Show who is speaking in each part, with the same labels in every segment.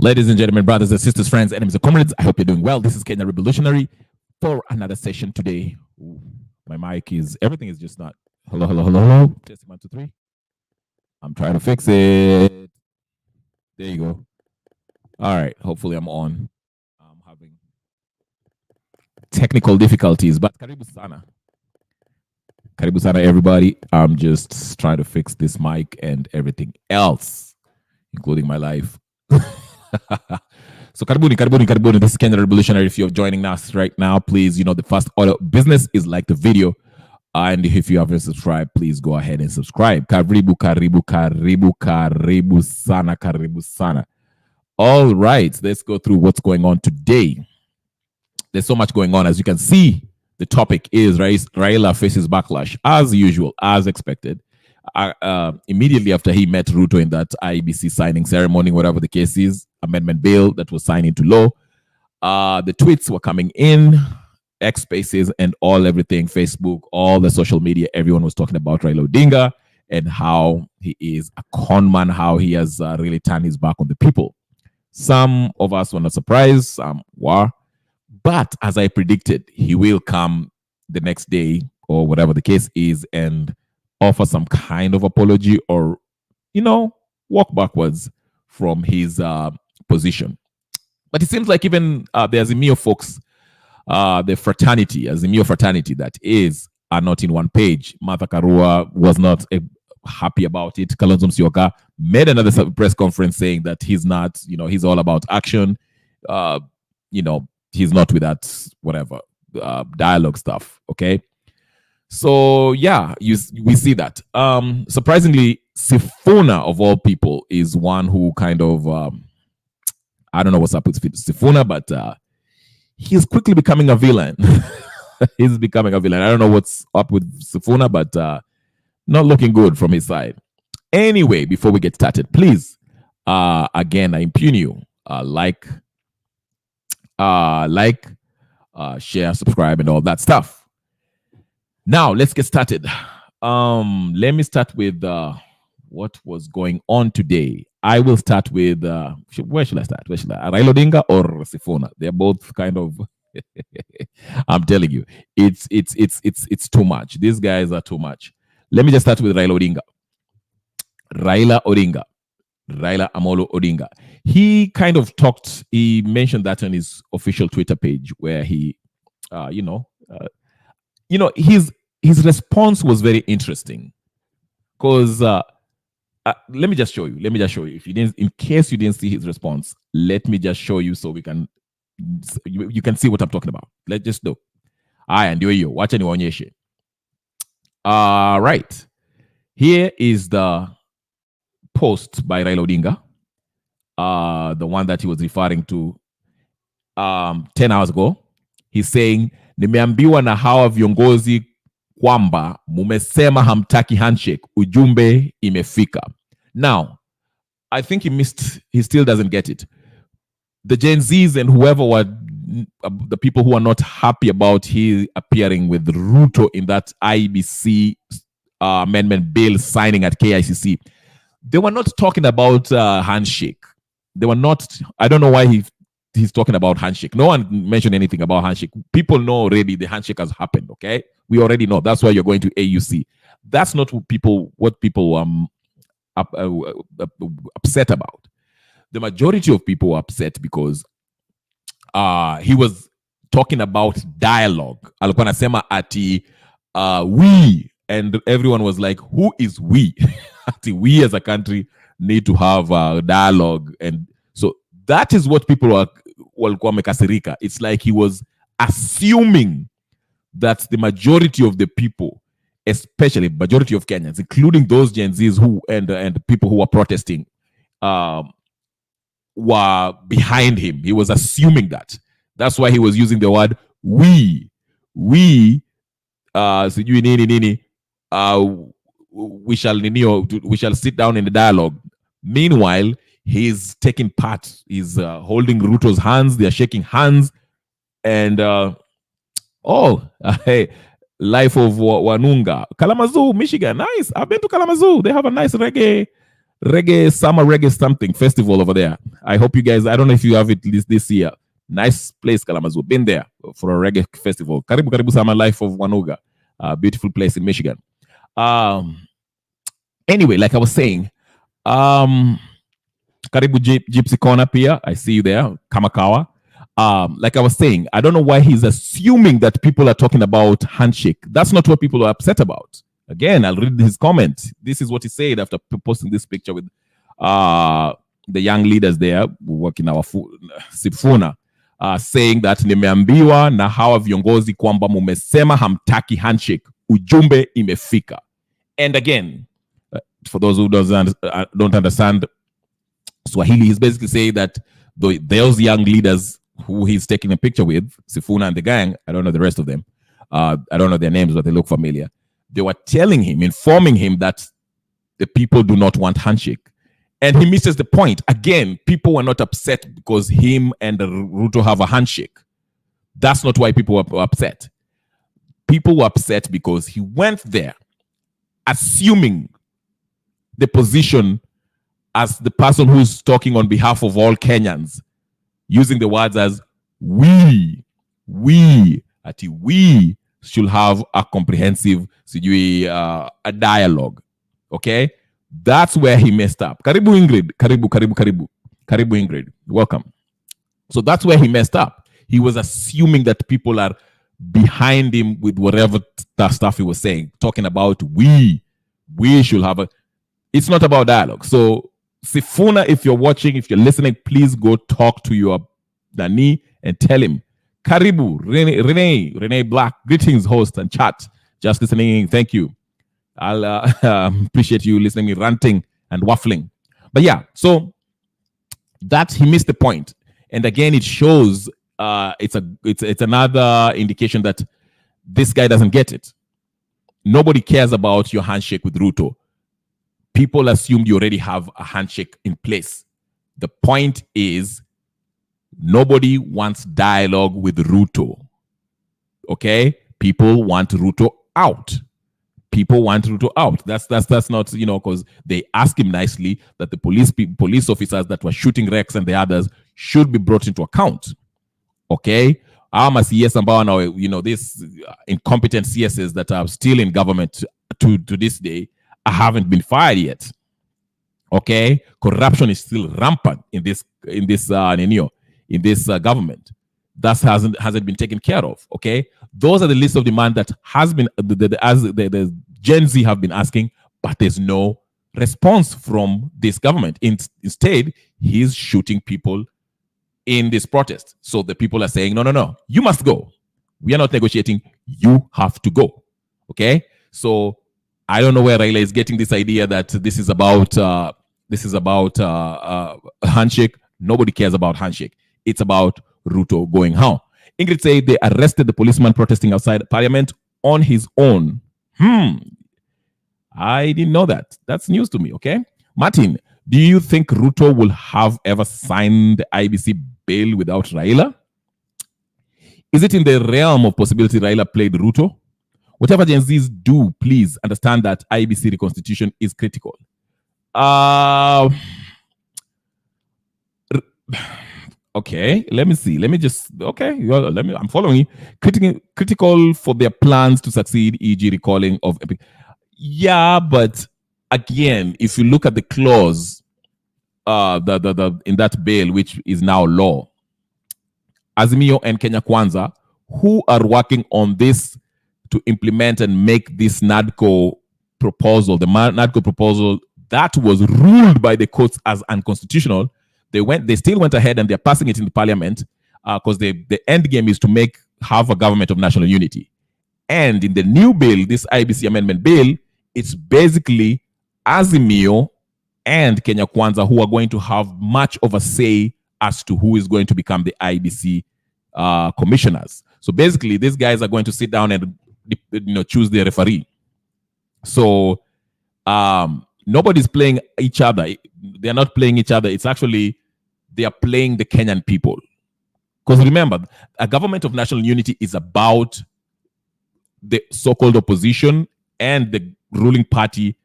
Speaker 1: Ladies and gentlemen, brothers and sisters, friends, enemies and comrades, I hope you're doing well. This is Kenyan Revolutionary for another session today. Ooh, my mic is, everything is just not. Hello, hello, hello, hello. Testing 1, 2, 3. I'm trying to fix it. There you go. All right, hopefully I'm on. I'm having technical difficulties, but karibu sana. Karibu sana, everybody. I'm just trying to fix this mic and everything else, including my life. So karibuni. This is Kenyan Revolutionary. If you're joining us right now, please, the first order of business is like the video. And if you haven't subscribed, please go ahead and subscribe. Karibu sana. All right, let's go through what's going on today. There's so much going on. As you can see, the topic is Raila faces backlash, as usual, as expected. Immediately after he met Ruto in that IBC signing ceremony, whatever the case is, amendment bill that was signed into law, the tweets were coming in, X Spaces and everything, Facebook, all the social media, everyone was talking about Raila Odinga and how he is a con man, how he has really turned his back on the people. Some of us were not surprised, some were, but as I predicted, he will come the next day or whatever the case is and offer some kind of apology or, walk backwards from his position. But it seems like even the Azimio folks, the fraternity, Azimio fraternity that is, are not in one page. Martha Karua was not happy about it. Kalonzo Musyoka made another press conference saying that he's not, he's all about action. He's not with that, whatever, dialogue stuff, okay? So, yeah, we see that. Surprisingly, Sifuna, of all people, is one who kind of, I don't know what's up with Sifuna, but he's quickly becoming a villain. He's becoming a villain. I don't know what's up with Sifuna, but not looking good from his side. Anyway, before we get started, please, again, I impugn you, like, share, subscribe, and all that stuff. Now, let's get started. Let me start with what was going on today. I will start with, where should I start? Raila Odinga or Sifuna? They're both kind of, I'm telling you, it's too much. These guys are too much. Let me just start with Raila Odinga. Raila Amolo Odinga. He kind of he mentioned that on his official Twitter page where he, his response was very interesting because let me just show you. If you didn't, in case you didn't see his response, let me just show you so we can you can see what I'm talking about. Let's just do. And you watch niwaonyeshe. Right. Here is the post by Raila Odinga, the one that he was referring to 10 hours ago. He's saying, nimeambiwa na hawa viongozi kwamba mumesema hamtaki handshake, ujumbe imefika. Now, I think he still doesn't get it. The Gen Zs and whoever were the people who are not happy about he appearing with Ruto in that IBC amendment bill signing at KICC, they were not talking about handshake. They were not, I don't know why he's talking about handshake. No one mentioned anything about handshake. People know already the handshake has happened, okay? We already know. That's why you're going to AUC. That's not what people upset about. The majority of people were upset because he was talking about dialogue. Alikuwa anasema ati we, and everyone was like, who is we? Ati we as a country need to have a dialogue. And so that is what people walikuwa mekasirika. It's like he was assuming that the majority of the people, especially majority of Kenyans, including those Gen Zs and people who were protesting, were behind him. He was assuming that. That's why he was using the word we. We shall sit down in the dialogue. Meanwhile, he's taking part. He's holding Ruto's hands. They are shaking hands. And hey, life of Wanunga. Kalamazoo, Michigan. Nice. I've been to Kalamazoo. They have a nice reggae reggae summer reggae something festival over there. I hope you guys. I don't know if you have it this year. Nice place, Kalamazoo. Been there for a reggae festival. Karibu Karibu Summer Life of Wanuga, beautiful place in Michigan. Anyway, like I was saying, Karibu Gypsy Corner Pia. I see you there, Kamakawa. Like I was saying, I don't know why he's assuming that people are talking about handshake. That's not what people are upset about. Again, I'll read his comment. This is what he said after posting this picture with the young leaders there working our Sifuna, saying that nimeambiwa na hawa viongozi kwamba mumesema hamtaki handshake. Ujumbe imefika. And again, for those who don't understand Swahili, he's basically saying that those young leaders who he's taking a picture with, Sifuna and the gang, I don't know the rest of them, I don't know their names, but they look familiar. They were telling him, informing him that the people do not want handshake. And he misses the point. Again, people were not upset because him and Ruto have a handshake. That's not why people were upset. People were upset because he went there assuming the position as the person who's talking on behalf of all Kenyans, using the words as we should have a comprehensive a dialogue. Okay? That's where he messed up. Karibu Ingrid. Karibu Ingrid. Welcome. So that's where he messed up. He was assuming that people are behind him with whatever stuff he was saying, talking about we should have a... It's not about dialogue. So Sifuna, if you're watching, if you're listening, please go talk to your Nani and tell him, Karibu, Renee Black, greetings, host and chat. Just listening, thank you. I'll appreciate you listening, me ranting and waffling. But yeah, so that he missed the point. And again, it shows it's another indication that this guy doesn't get it. Nobody cares about your handshake with Ruto. People assumed you already have a handshake in place. The point is, nobody wants dialogue with Ruto. Okay? People want Ruto out. People want Ruto out. That's not, because they ask him nicely that the police officers that were shooting Rex and the others should be brought into account. Okay? CS ambao now, these incompetent CSs that are still in government to this day haven't been fired yet. Okay? Corruption is still rampant in this government. That hasn't been taken care of. Okay? Those are the list of demand that has been the Gen Z have been asking, but there's no response from this government. Instead, he's shooting people in this protest. So the people are saying, no, you must go. We are not negotiating. You have to go. Okay? So I don't know where Raila is getting this idea that this is about handshake. Nobody cares about handshake. It's about Ruto going home. Ingrid said they arrested the policeman protesting outside Parliament on his own. I didn't know that. That's news to me, okay? Martin, do you think Ruto will have ever signed the IBC bail without Raila? Is it in the realm of possibility Raila played Ruto? Whatever Gen Zs do, please understand that IBC reconstitution is critical. Okay, let me see. I'm following you. Critical for their plans to succeed, e.g. recalling of... Yeah, but again, if you look at the clause in that bill, which is now law, Azimio and Kenya Kwanza, who are working on this to implement and make this NADCO proposal, the NADCO proposal that was ruled by the courts as unconstitutional, they still went ahead and they're passing it in the parliament because the end game is to have a government of national unity. And in the new bill, this IBC Amendment bill, it's basically Azimio and Kenya Kwanza who are going to have much of a say as to who is going to become the IBC commissioners. So basically, these guys are going to sit down and choose their referee. So nobody's playing each other. They're not playing each other. It's actually they are playing the Kenyan people. Because remember, a government of national unity is about the so-called opposition and the ruling party,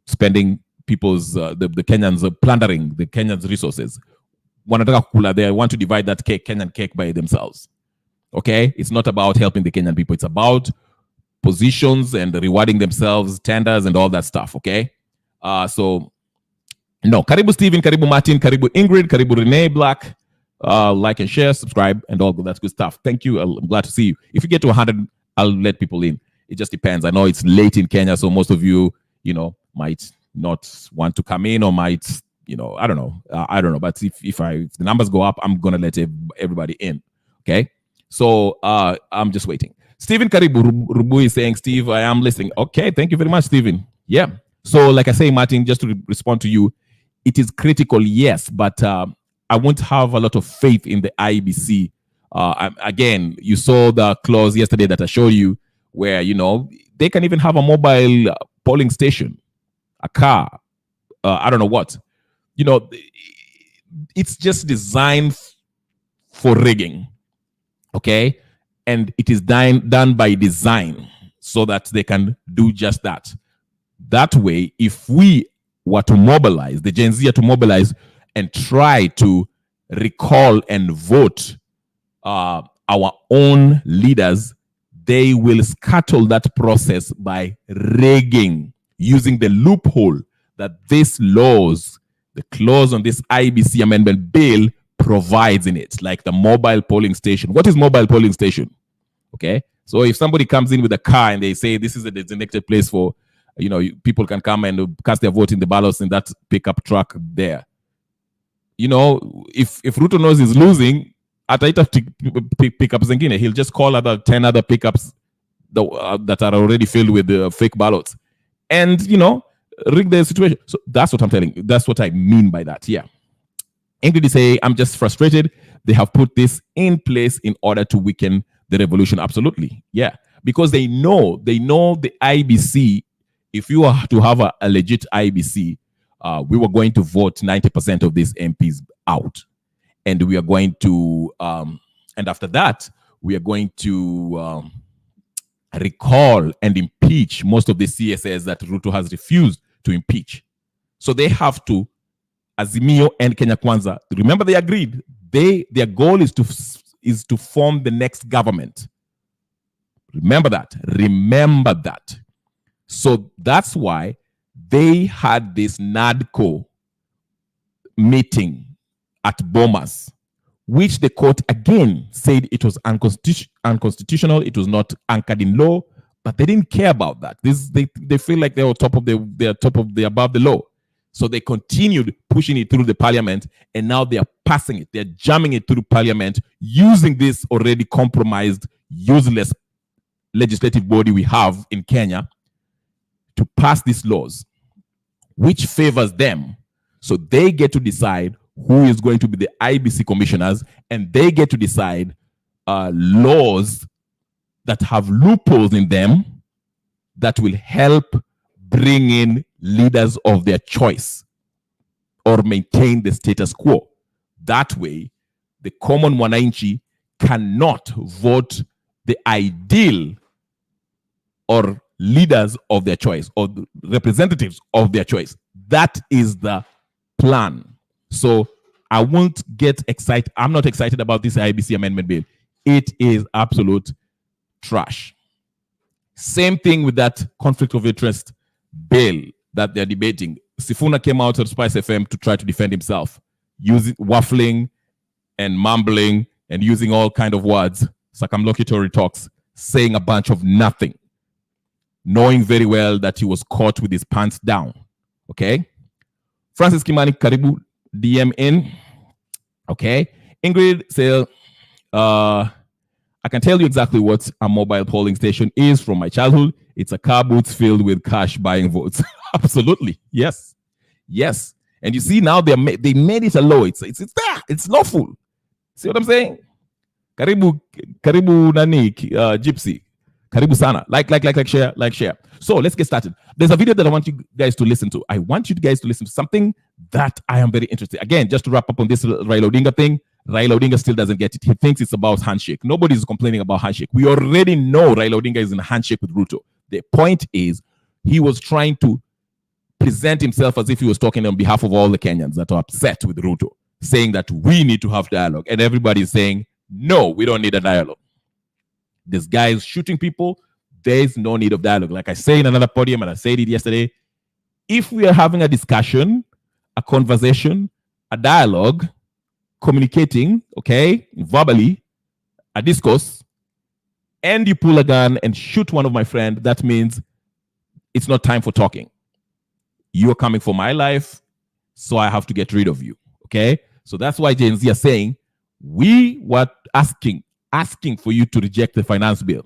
Speaker 1: spending people's the Kenyans plundering the Kenyans' resources. Wanataka kukula, they want to divide that cake, Kenyan cake, by themselves. Okay, it's not about helping the Kenyan people. It's about positions and rewarding themselves, tenders, and all that stuff. Okay, so no, karibu Steven, karibu Martin, karibu Ingrid, karibu Renee Black. Like and share, subscribe, and all that good stuff. Thank you. I'm glad to see you. If you get to 100, I'll let people in. It just depends. I know it's late in Kenya, so most of you, might not want to come in, or might, I don't know. I don't know. But if the numbers go up, I'm gonna let everybody in. Okay. So I'm just waiting. Stephen Karibu Rubu is saying, Steve, I am listening. Okay, thank you very much, Stephen. Yeah. So like I say, Martin, just to respond to you, it is critical, yes, but I won't have a lot of faith in the IBC. Again, you saw the clause yesterday that I showed you, where they can even have a mobile polling station, a car, I don't know what. It's just designed for rigging, okay? And it is done by design so that they can do just that. That way, if we were to mobilize, the Gen Z are to mobilize and try to recall and vote our own leaders, they will scuttle that process by rigging, using the loophole that this laws, the clause on this IBC Amendment bill provides in it, like the mobile polling station. What is mobile polling station? Okay, so if somebody comes in with a car and they say this is a designated place for, people can come and cast their vote in the ballots in that pickup truck there. If Ruto knows he's losing, ataita pickups zingine, he'll just call 10 other pickups that are already filled with fake ballots, and rig the situation. So that's what I'm telling you. That's what I mean by that. Yeah. Ingrid say, I'm just frustrated. They have put this in place in order to weaken the revolution. Absolutely. Yeah. Because they know the IBC, if you are to have a legit IBC, we were going to vote 90% of these MPs out. And we are going to, and after that, we are going to recall and impeach most of the CSS that Ruto has refused to impeach. So they have to, Azimio and Kenya Kwanza, remember they agreed. Their goal is to form the next government. Remember that. So that's why they had this NADCO meeting at Bomas, which the court again said it was unconstitutional. It was not anchored in law, but they didn't care about that. They feel like they're above the law. So they continued pushing it through the parliament, and now they are passing it. They're jamming it through parliament, using this already compromised, useless legislative body we have in Kenya to pass these laws, which favors them. So they get to decide who is going to be the IBC commissioners, and they get to decide laws that have loopholes in them that will help bring in leaders of their choice or maintain the status quo. That way, the common mwananchi cannot vote the ideal or leaders of their choice or representatives of their choice. That is the plan. So I won't get excited. I'm not excited about this IBC amendment bill. It is absolute trash. Same thing with that conflict of interest bill that they're debating. Sifuna came out on Spice FM to try to defend himself, waffling and mumbling and using all kind of words, circumlocutory talks, saying a bunch of nothing, knowing very well that he was caught with his pants down. Okay? Francis Kimani, karibu, DM in. Okay? Ingrid says, I can tell you exactly what a mobile polling station is from my childhood. It's a car booth filled with cash buying votes. Absolutely. Yes. Yes. And you see now they made it a law. It's there. It's lawful. See what I'm saying? Karibu nani, Gypsy. Karibu sana. Like, share. So let's get started. There's a video that I want you guys to listen to. I want you guys to listen to something that I am very interested. Again, just to wrap up on this Raila Odinga thing, Raila Odinga still doesn't get it. He thinks it's about handshake. Nobody's complaining about handshake. We already know Raila Odinga is in a handshake with Ruto. The point is, he was trying to present himself as if he was talking on behalf of all the Kenyans that are upset with Ruto, saying that we need to have dialogue. And everybody is saying, no, we don't need a dialogue. This guy is shooting people. There's no need of dialogue. Like I say in another podium, and I said it yesterday, if we are having a discussion, a conversation, a dialogue, communicating, okay, verbally, a discourse, and you pull a gun and shoot one of my friends, that means it's not time for talking. You're coming for my life, so I have to get rid of you, okay? So that's why Gen Z are saying, we were asking for you to reject the finance bill.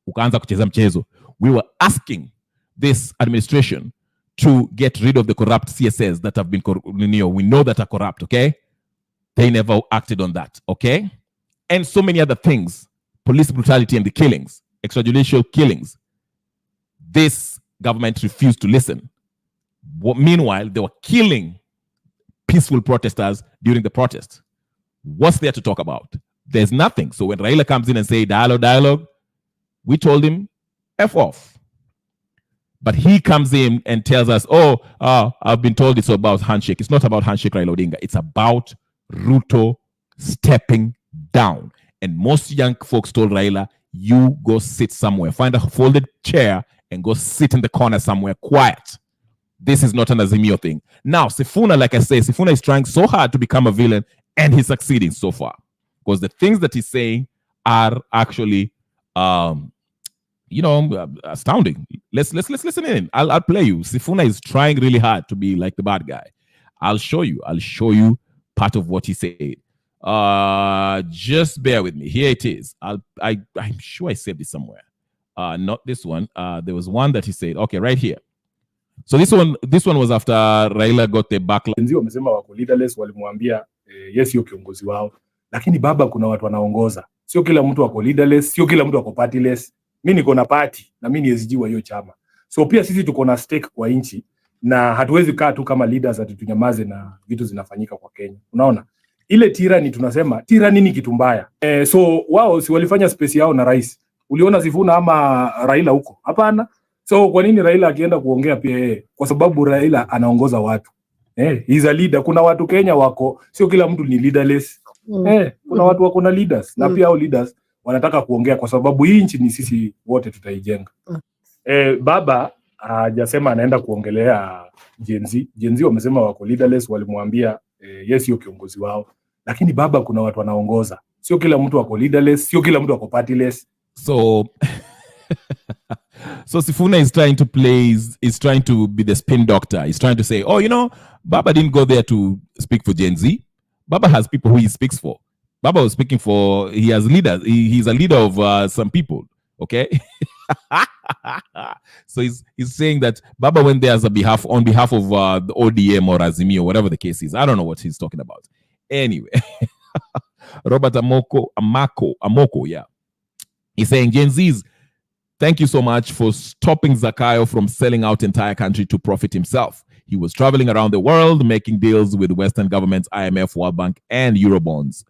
Speaker 1: Ukaanza kucheza mchezo. We were asking this administration to get rid of the corrupt CSS that have been, we know that are corrupt, okay? They never acted on that, okay? And so many other things, police brutality and the killings, extrajudicial killings. This government refused to listen. Meanwhile, they were killing peaceful protesters during the protest. What's there to talk about? There's nothing. So when Raila comes in and say dialogue, we told him, F off. But he comes in and tells us, I've been told it's about handshake. It's not about handshake, Raila Odinga. It's about Ruto stepping down. And most young folks told Raila, you go sit somewhere. Find a folded chair and go sit in the corner somewhere quiet. This is not an Azimio thing. Now, Sifuna, like I say, Sifuna is trying so hard to become a villain, and he's succeeding so far. Because the things that he's saying are actually, astounding. Let's listen in. I'll play you. Sifuna is trying really hard to be like the bad guy. I'll show you part of what he said. Just bear with me. Here it is. I'm sure I saved it somewhere. Not this one. There was one that he said. Okay, right here. So this one was after Raila got the backlash.
Speaker 2: Ndio wamesema wako leaderless, walimwambia yes sio kiongozi wao. Lakini baba, kuna watu wanaongoza. Sio kila mtu wako leaderless, sio kila mtu wako partyless. Mimi niko na party na mimi ni SG wa hiyo chama. So pia sisi tuko na stake kwa nchi na hatuwezi kaa tu kama leaders ati tunyamaze na vitu zinafanyika kwa Kenya. Unaona? Ile tyranny tunasema, tyranny ni kitu mbaya. So wao si walifanya space yao na rais. Uliona Sifuna ama Raila huko? Hapana. So kwa nini Raila akienda kuongea pia kwa sababu Raila anaongoza watu. He's a leader. Kuna watu Kenya wako, sio kila mtu ni leaderless. Kuna watu wako na leaders na pia hao leaders wanataka kuongea kwa sababu hii nchi ni sisi wote tutaijenga. Baba hajasema anaenda kuongelea Gen Z. Gen Z wamesema wako leaderless, walimwambia yes sio kiongozi wao. Lakini baba, kuna watu wanaongoza. Sio kila mtu wako leaderless, sio kila mtu wako partyless.
Speaker 1: So So Sifuna is trying to be the spin doctor. He's trying to say, Baba didn't go there to speak for Gen Z. Baba has people who he speaks for. Baba was speaking for, he has leaders. He's a leader of some people, okay? So he's saying that Baba went there on behalf of the ODM or Azimio, whatever the case is. I don't know what he's talking about. Anyway, Robert Amoko, yeah. He's saying, Gen Z's, thank you so much for stopping Zakayo from selling out entire country to profit himself. He was traveling around the world, making deals with Western governments, IMF, World Bank, and Eurobonds.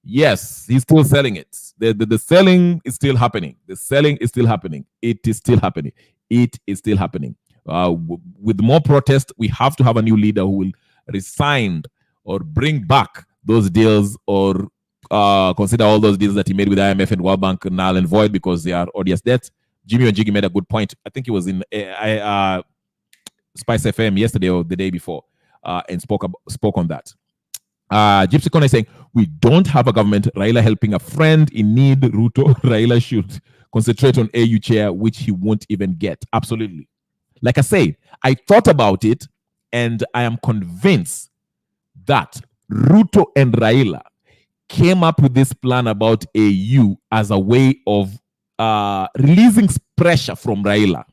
Speaker 1: Yes, he's still selling it. The selling is still happening. The selling is still happening. It is still happening. It is still happening. With more protest, we have to have a new leader who will resign or bring back those deals or consider all those deals that he made with IMF and World Bank null and void because they are odious debt. Jimmy and Jiggy made a good point. I think he was in Spice FM yesterday or the day before and spoke on that. Gypsy Kona is saying, we don't have a government. Raila helping a friend in need. Ruto, Raila should concentrate on AU chair, which he won't even get. Absolutely. Like I say, I thought about it and I am convinced that Ruto and Raila came up with this plan about AU as a way of releasing pressure from Raila.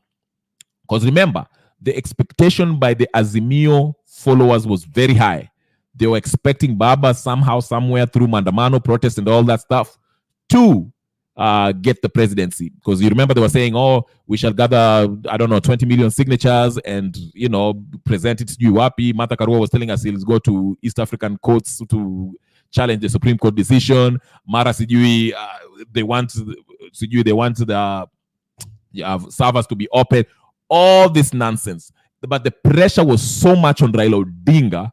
Speaker 1: Because remember, the expectation by the Azimio followers was very high. They were expecting Baba somehow, somewhere through Mandamano protest and all that stuff to get the presidency. Because you remember they were saying, we shall gather, 20 million signatures and, present it to UAPI. Martha Karua was telling us he'll go to East African courts to challenge the Supreme Court decision. Mara Sijui, they want the servers to be open. All this nonsense. but the pressure was so much on Raila Odinga.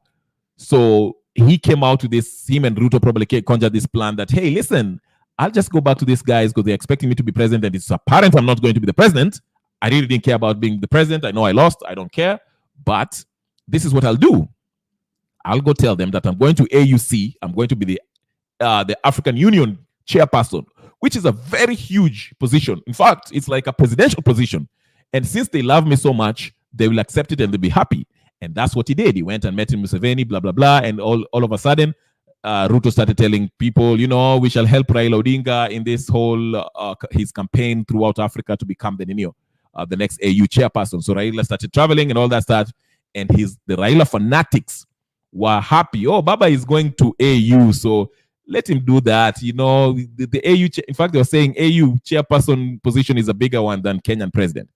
Speaker 1: So he came out with this, him and Ruto probably conjured this plan that, hey, listen, I'll just go back to these guys because they're expecting me to be president and it's apparent I'm not going to be the president. I really didn't care about being the president. I know I lost. I don't care. But this is what I'll do. I'll go tell them that I'm going to AUC. I'm going to be the African Union chairperson, which is a very huge position. In fact, it's like a presidential position. And since they love me so much, they will accept it and they'll be happy. And that's what he did. He went and met in Museveni, blah, blah, blah. And all of a sudden, Ruto started telling people, we shall help Raila Odinga in this whole, his campaign throughout Africa to become the next AU chairperson. So Raila started traveling and all that stuff. And the Raila fanatics were happy. Oh, Baba is going to AU, so let him do that. The AU, in fact, they were saying AU chairperson position is a bigger one than Kenyan president.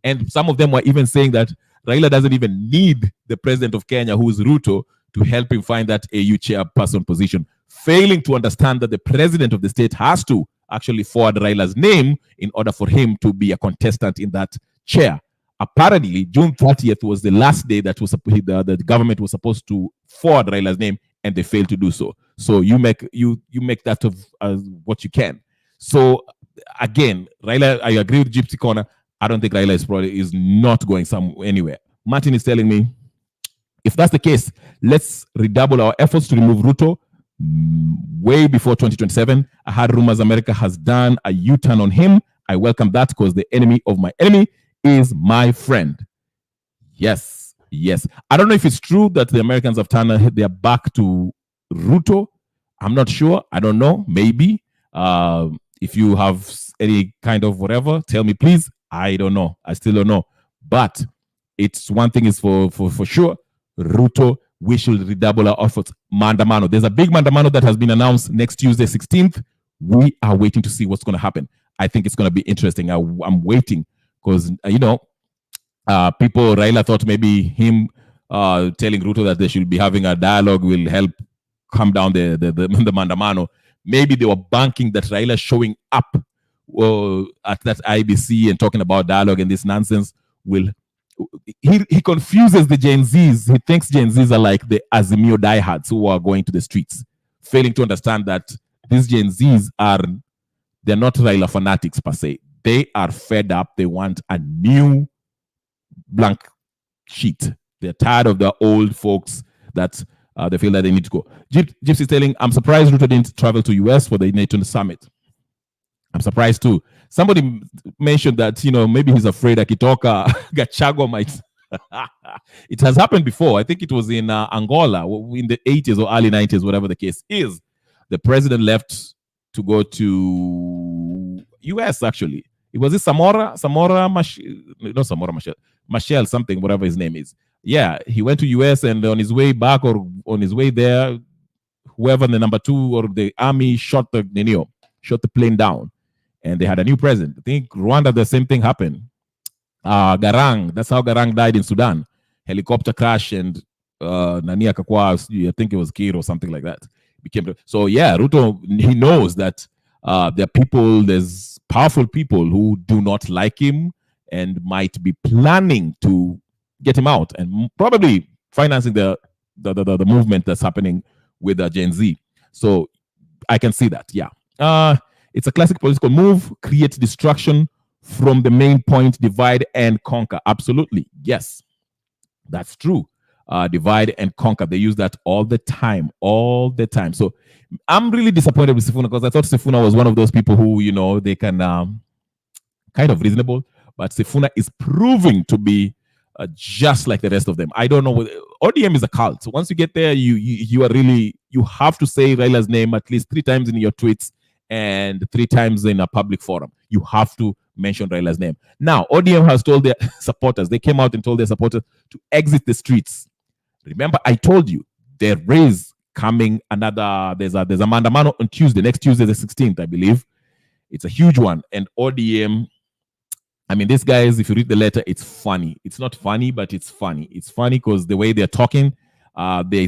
Speaker 1: And some of them were even saying that Raila doesn't even need the president of Kenya, who is Ruto, to help him find that AU chairperson position, failing to understand that the president of the state has to actually forward Raila's name in order for him to be a contestant in that chair. Apparently, June 30th was the last day that the government was supposed to forward Raila's name, and they failed to do so. So you make that of what you can. So again, Raila, I agree with Gypsy Corner. I don't think Raila is not going anywhere. Martin is telling me, if that's the case, let's redouble our efforts to remove Ruto way before 2027. I heard rumors America has done a U-turn on him. I welcome that because the enemy of my enemy is my friend. Yes. I don't know if it's true that the Americans have turned their back to Ruto. I'm not sure. I don't know. Maybe. If you have any kind of whatever, tell me, please. I don't know. I still don't know. But it's one thing is for sure. Ruto, we should redouble our efforts. Mandamano. There's a big Mandamano that has been announced next Tuesday, 16th. We are waiting to see what's going to happen. I think it's going to be interesting. I'm waiting because, Raila thought maybe him telling Ruto that they should be having a dialogue will help calm down the Mandamano. Maybe they were banking that Raila showing up at that IBC and talking about dialogue and this nonsense he confuses the Gen Zs. He thinks Gen Zs are like the Azimio diehards who are going to the streets, failing to understand that these Gen Zs they're not Raila fanatics per se. They are fed up. They want a new blank sheet. They're tired of the old folks that they feel that they need to go. Gypsy is telling, I'm surprised Ruto didn't travel to US for the NATO summit. I'm surprised too. Somebody mentioned that, maybe he's afraid Akitoka Gachagua might. It has happened before. I think it was in Angola in the 80s or early 90s, whatever the case is. The president left to go to US, actually. It was Machel, something, whatever his name is. Yeah, he went to US and on his way back or on his way there, whoever the number 2 or the army shot the plane down. And they had a new president. I think Rwanda, the same thing happened. Garang, that's how Garang died in Sudan. Helicopter crash and Nani Akakwa, I think it was Kir or something like that. So yeah, Ruto, he knows that there's powerful people who do not like him and might be planning to get him out and probably financing the movement that's happening with Gen Z. So I can see that, yeah. It's a classic political move, create distraction from the main point, divide and conquer. Absolutely, yes, that's true. Divide and conquer. They use that all the time. So I'm really disappointed with Sifuna because I thought Sifuna was one of those people who, they can kind of reasonable, but Sifuna is proving to be just like the rest of them. I don't know. ODM is a cult. So once you get there, you have to say Raila's name at least 3 times in your tweets and 3 times in a public forum. You have to mention Raila's name. Now, ODM has told their supporters, they came out and told their supporters to exit the streets. Remember, I told you, there is coming there's a Mandamano on Tuesday, next Tuesday, the 16th, I believe. It's a huge one. And ODM, these guys, if you read the letter, it's funny. It's not funny, but it's funny. It's funny because the way they're talking, they're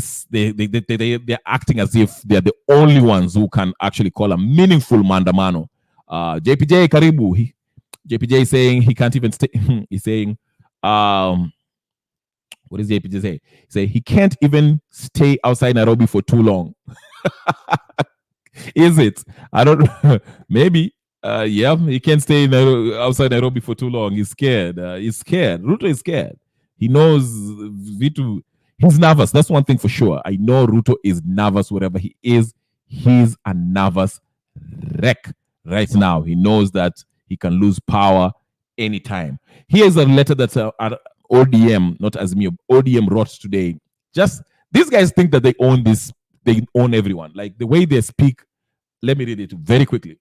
Speaker 1: acting as if they're the only ones who can actually call a meaningful Mandamano. JPJ Karibu, JPJ is saying he can't even stay. He's saying What does the APG say? He say he can't even stay outside Nairobi for too long. Is it? I don't know. Maybe. Yeah, he can't stay outside Nairobi for too long. He's scared. He's scared. Ruto is scared. He knows Vitu. He's nervous. That's one thing for sure. I know Ruto is nervous wherever he is. He's a nervous wreck right now. He knows that he can lose power anytime. Here's a letter that ODM, not Azimio, ODM wrote today. Just these guys think that they own this. They own everyone. Like the way they speak. Let me read it very quickly.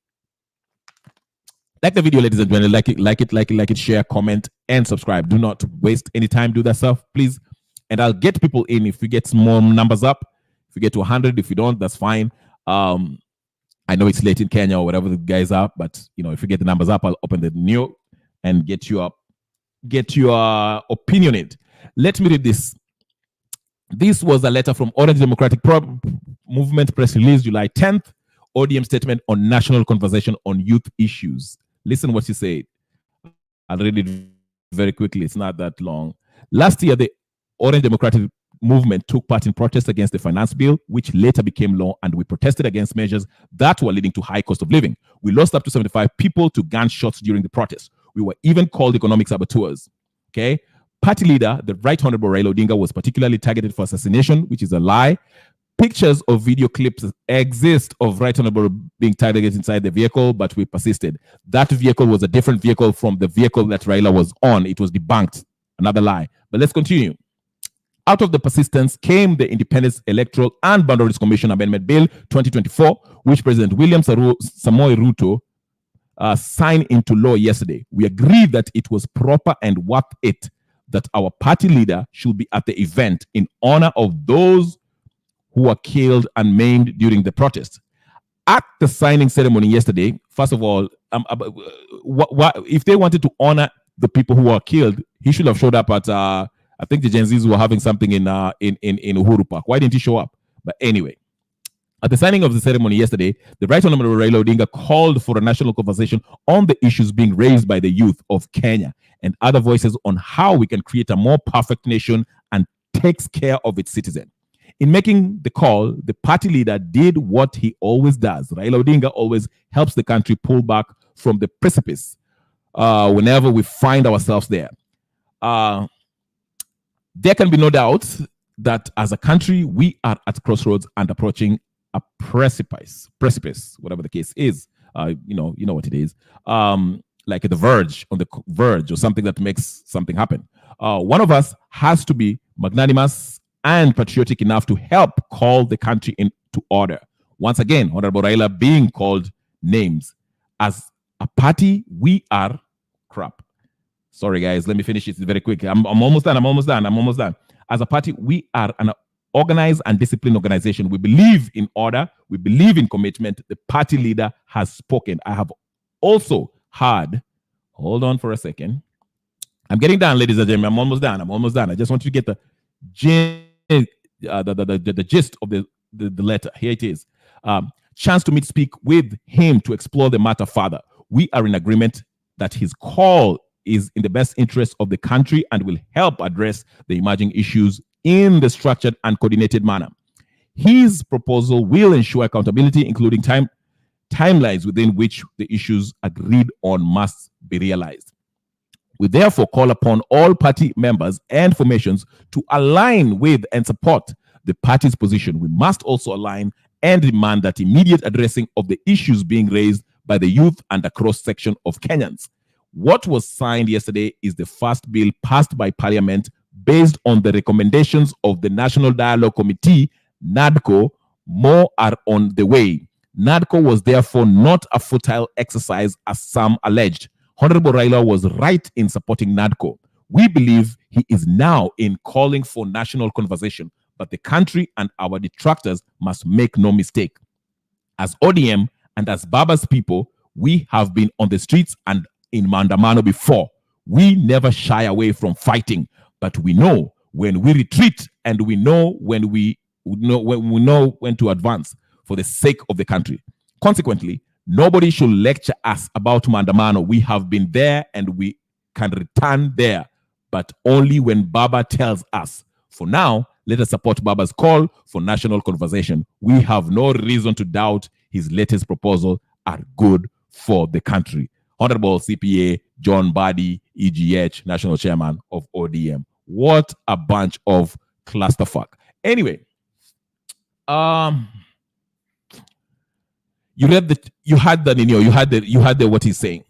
Speaker 1: Like the video, ladies and gentlemen. Like it, share, comment, and subscribe. Do not waste any time. Do that stuff, please. And I'll get people in if we get more numbers up. If we get to 100, if we don't, that's fine. I know it's late in Kenya or whatever the guys are, but if we get the numbers up, I'll open the new and get your opinion in it. Let me read this. This was a letter from Orange Democratic Movement, press release July 10th. ODM statement on national conversation on youth issues. Listen what she said. I'll read it very quickly. It's not that long. Last year, the Orange Democratic Movement took part in protests against the finance bill, which later became law, and we protested against measures that were leading to high cost of living. We lost up to 75 people to gunshots during the protests. We were even called economic saboteurs. Okay. Party leader, the Right Honorable Raila Odinga, was particularly targeted for assassination, which is a lie. Pictures of video clips exist of Right Honorable being targeted inside the vehicle, but we persisted. That vehicle was a different vehicle from the vehicle that Raila was on. It was debunked. Another lie. But let's continue. Out of the persistence came the Independence Electoral and Boundaries Commission Amendment Bill 2024, which President William Samoei Ruto signed into law yesterday. We agreed that it was proper and worth it that our party leader should be at the event in honor of those who were killed and maimed during the protest. At the signing ceremony yesterday, first of all, if they wanted to honor the people who were killed, he should have showed up at, I think the Gen Zs were having something in Uhuru Park. Why didn't he show up? But anyway, at the signing of the ceremony yesterday, the Right Honorable Raila Odinga called for a national conversation on the issues being raised by the youth of Kenya and other voices on how we can create a more perfect nation and takes care of its citizens. In making the call, the party leader did what he always does. Raila Odinga always helps the country pull back from the precipice whenever we find ourselves there. There can be no doubt that as a country, we are at crossroads and approaching a precipice, whatever the case is. You know what it is. Like at the verge, on the verge, or something that makes something happen. One of us has to be magnanimous and patriotic enough to help call the country into order. Once again, Honorable Raila being called names. As a party, we are crap. Sorry, guys. Let me finish it very quick. I'm almost done. As a party, we are an organized and disciplined organization. We believe in order. We believe in commitment. The party leader has spoken. I have also heard. Hold on for a second. I'm getting done, ladies and gentlemen. I'm almost done. I just want you to get the gist of the letter. Here it is. Chance to speak with him to explore the matter further. We are in agreement that his call is in the best interest of the country and will help address the emerging issues in the structured and coordinated manner. His proposal will ensure accountability, including timelines within which the issues agreed on must be realized. We therefore call upon all party members and formations to align with and support the party's position. We must also align and demand that immediate addressing of the issues being raised by the youth and a cross-section of Kenyans. What was signed yesterday is the first bill passed by Parliament based on the recommendations of the National Dialogue Committee, NADCO. More are on the way. NADCO was therefore not a futile exercise as some alleged. Honorable Raila was right in supporting NADCO. We believe he is now in calling for national conversation, but the country and our detractors must make no mistake. As ODM and as Baba's people, we have been on the streets and in Mandamano before. We never shy away from fighting, but we know when we retreat and we know when to advance for the sake of the country. Consequently, nobody should lecture us about Mandamano. We have been there and we can return there but only when Baba tells us. For now, let us support Baba's call for national conversation. We have no reason to doubt his latest proposals are good for the country. Honorable CPA John Badi, EGH, National Chairman of ODM. What a bunch of clusterfuck. Anyway, you had the what he's saying.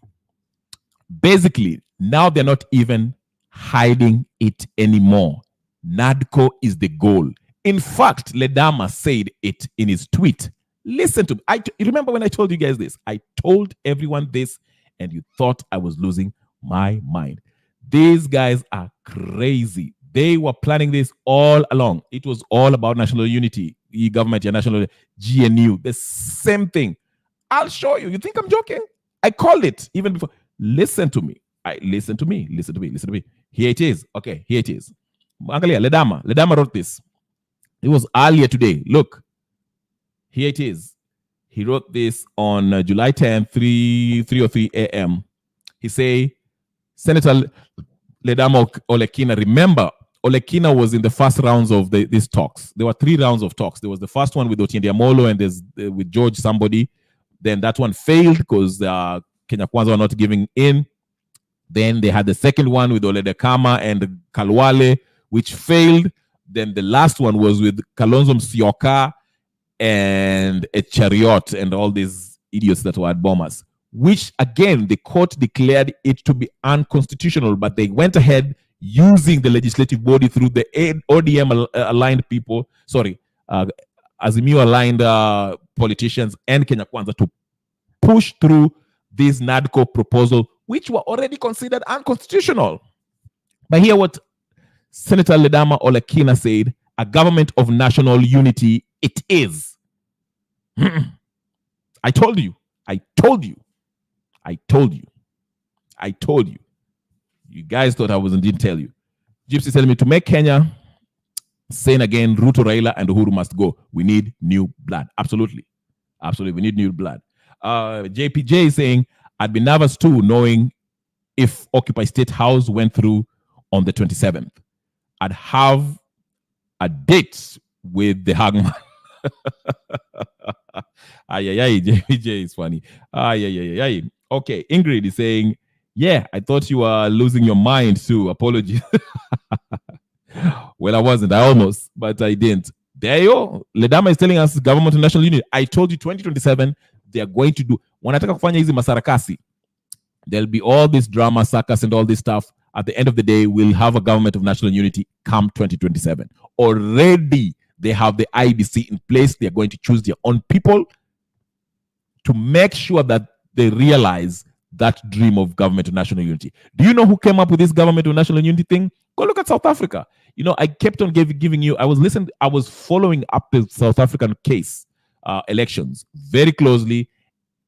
Speaker 1: Basically, now they're not even hiding it anymore. NADCO is the goal. In fact, Ledama said it in his tweet. Listen to me. You remember when I told you guys this? I told everyone this, and you thought I was losing my mind. These guys are crazy. They were planning this all along. It was all about national unity, government, national GNU, the same thing. I'll show you. You think I'm joking? I called it even before. Listen to me. Listen to me. Here it is. Okay, here it is. Angalia, Ledama wrote this. It was earlier today. Look, here it is. He wrote this on July 10th, 3:03 a.m. He say, Senator Ledama Olekina, remember, Olekina was in the first rounds of these talks. There were 3 rounds of talks. There was the first one with Otiende Amolo and there's with George somebody. Then that one failed because Kenya Kwanza were not giving in. Then they had the second one with Oledekama and Kalwale, which failed. Then the last one was with Kalonzo Musyoka and a chariot and all these idiots that were at Bomas, which again, the court declared it to be unconstitutional, but they went ahead using the legislative body through the ODM aligned people, Azimio aligned politicians and Kenya Kwanza to push through this NADCO proposal, which were already considered unconstitutional. But hear what Senator Ledama Olekina said: a government of national unity it is. I told you. You guys thought I didn't tell you. Gypsy telling me to make Kenya sane again. Ruto, Raila, and Uhuru must go. We need new blood. Absolutely. We need new blood. JPJ is saying, I'd be nervous too, knowing if Occupy State House went through on the 27th. I'd have a date with the hangman. JPJ is funny. Okay, Ingrid is saying, yeah, I thought you were losing your mind too. Apologies. Well, I wasn't. I almost, but I didn't. There you go. Ledama is telling us government of national unity. I told you 2027, they are going to do. Wanataka kufanya hizi masarakasi. There'll be all this drama, circus, and all this stuff. At the end of the day, we'll have a government of national unity come 2027. Already, they have the IBC in place. They're going to choose their own people to make sure that they realize that dream of government of national unity. Do you know who came up with this government of national unity thing? Go look at South Africa. You know, I kept on giving you, I was following up the South African case elections very closely,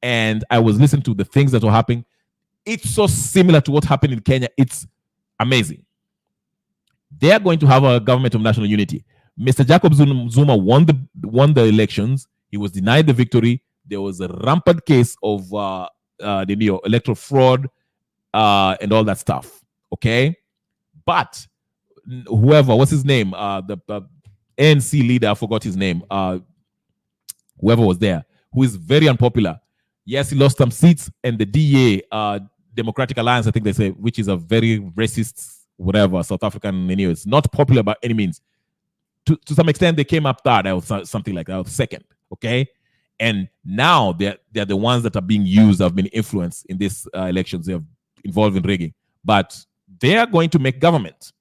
Speaker 1: and I was listening to the things that were happening. It's so similar to what happened in Kenya. It's amazing. They are going to have a government of national unity. Mr. Jacob Zuma won the elections. He was denied the victory. There was a rampant case of electoral fraud and all that stuff. Okay, but whoever, what's his name? The ANC leader, I forgot his name. Whoever was there, who is very unpopular. Yes, he lost some seats, and the DA, Democratic Alliance, I think they say, which is a very racist, whatever, South African, anyway, it's not popular by any means. To some extent, they came up third, or something like that, second. Okay, and now they're the ones that are being used, have been influenced in these elections. They're involved in rigging, but they are going to make government,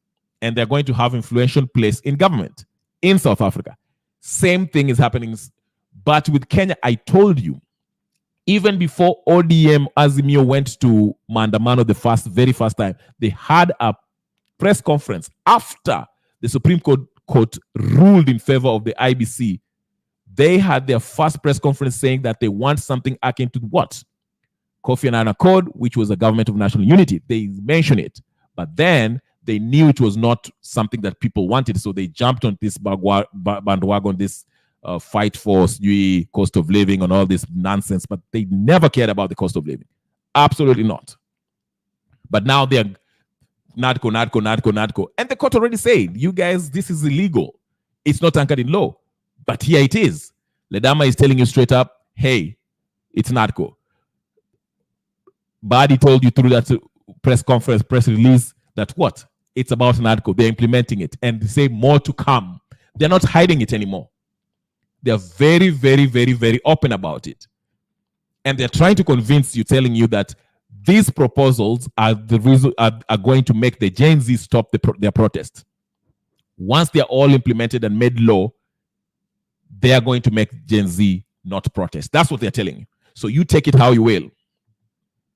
Speaker 1: and they're going to have influential place in government in South Africa. Same thing is happening, but with Kenya, I told you, even before ODM Azimio went to Maandamano the very first time, they had a press conference after the Supreme Court ruled in favor of the IBC. They had their first press conference saying that they want something akin to what? Kofi Annan Accord, which was a government of national unity. They mentioned it, but then they knew it was not something that people wanted, so they jumped on this bandwagon, this fight for cost of living and all this nonsense, but they never cared about the cost of living. Absolutely not. But now Nadco. And the court already said, you guys, this is illegal. It's not anchored in law. But here it is. Ledama is telling you straight up, hey, it's Nadco. Badi told you through that press conference, press release, that what? It's about Nadco. They're implementing it. And they say more to come. They're not hiding it anymore. They're very, very, very, very open about it. And they're trying to convince you, telling you that these proposals are the reason are going to make the Gen Z stop their protest. Once they're all implemented and made law, they are going to make Gen Z not protest. That's what they're telling you. So you take it how you will.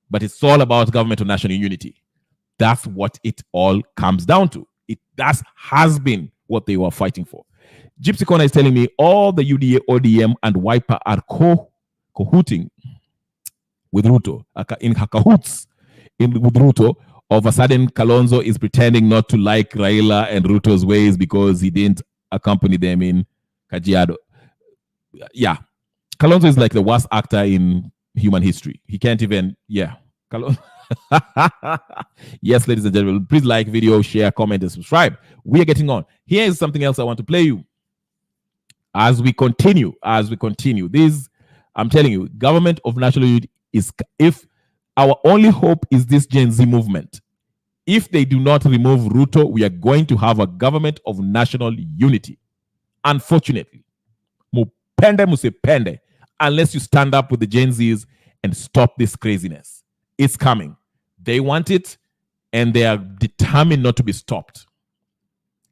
Speaker 1: But it's all about government of national unity. That's what it all comes down to. That has been what they were fighting for. Gypsy Corner is telling me all the UDA, ODM, and Wiper are cahooting with Ruto, in cahoots with Ruto. All of a sudden, Kalonzo is pretending not to like Raila and Ruto's ways because he didn't accompany them in Kajiado. Yeah, Kalonzo is like the worst actor in human history. He can't even, Yes, ladies and gentlemen, please like video, share, comment, and subscribe. We are getting on. Here is something else I want to play you. As we continue, this, I'm telling you, government of national unity is, if our only hope is this Gen Z movement, if they do not remove Ruto, we are going to have a government of national unity. Unfortunately, mupende musipende, unless you stand up with the Gen Zs and stop this craziness. It's coming. They want it, and they are determined not to be stopped.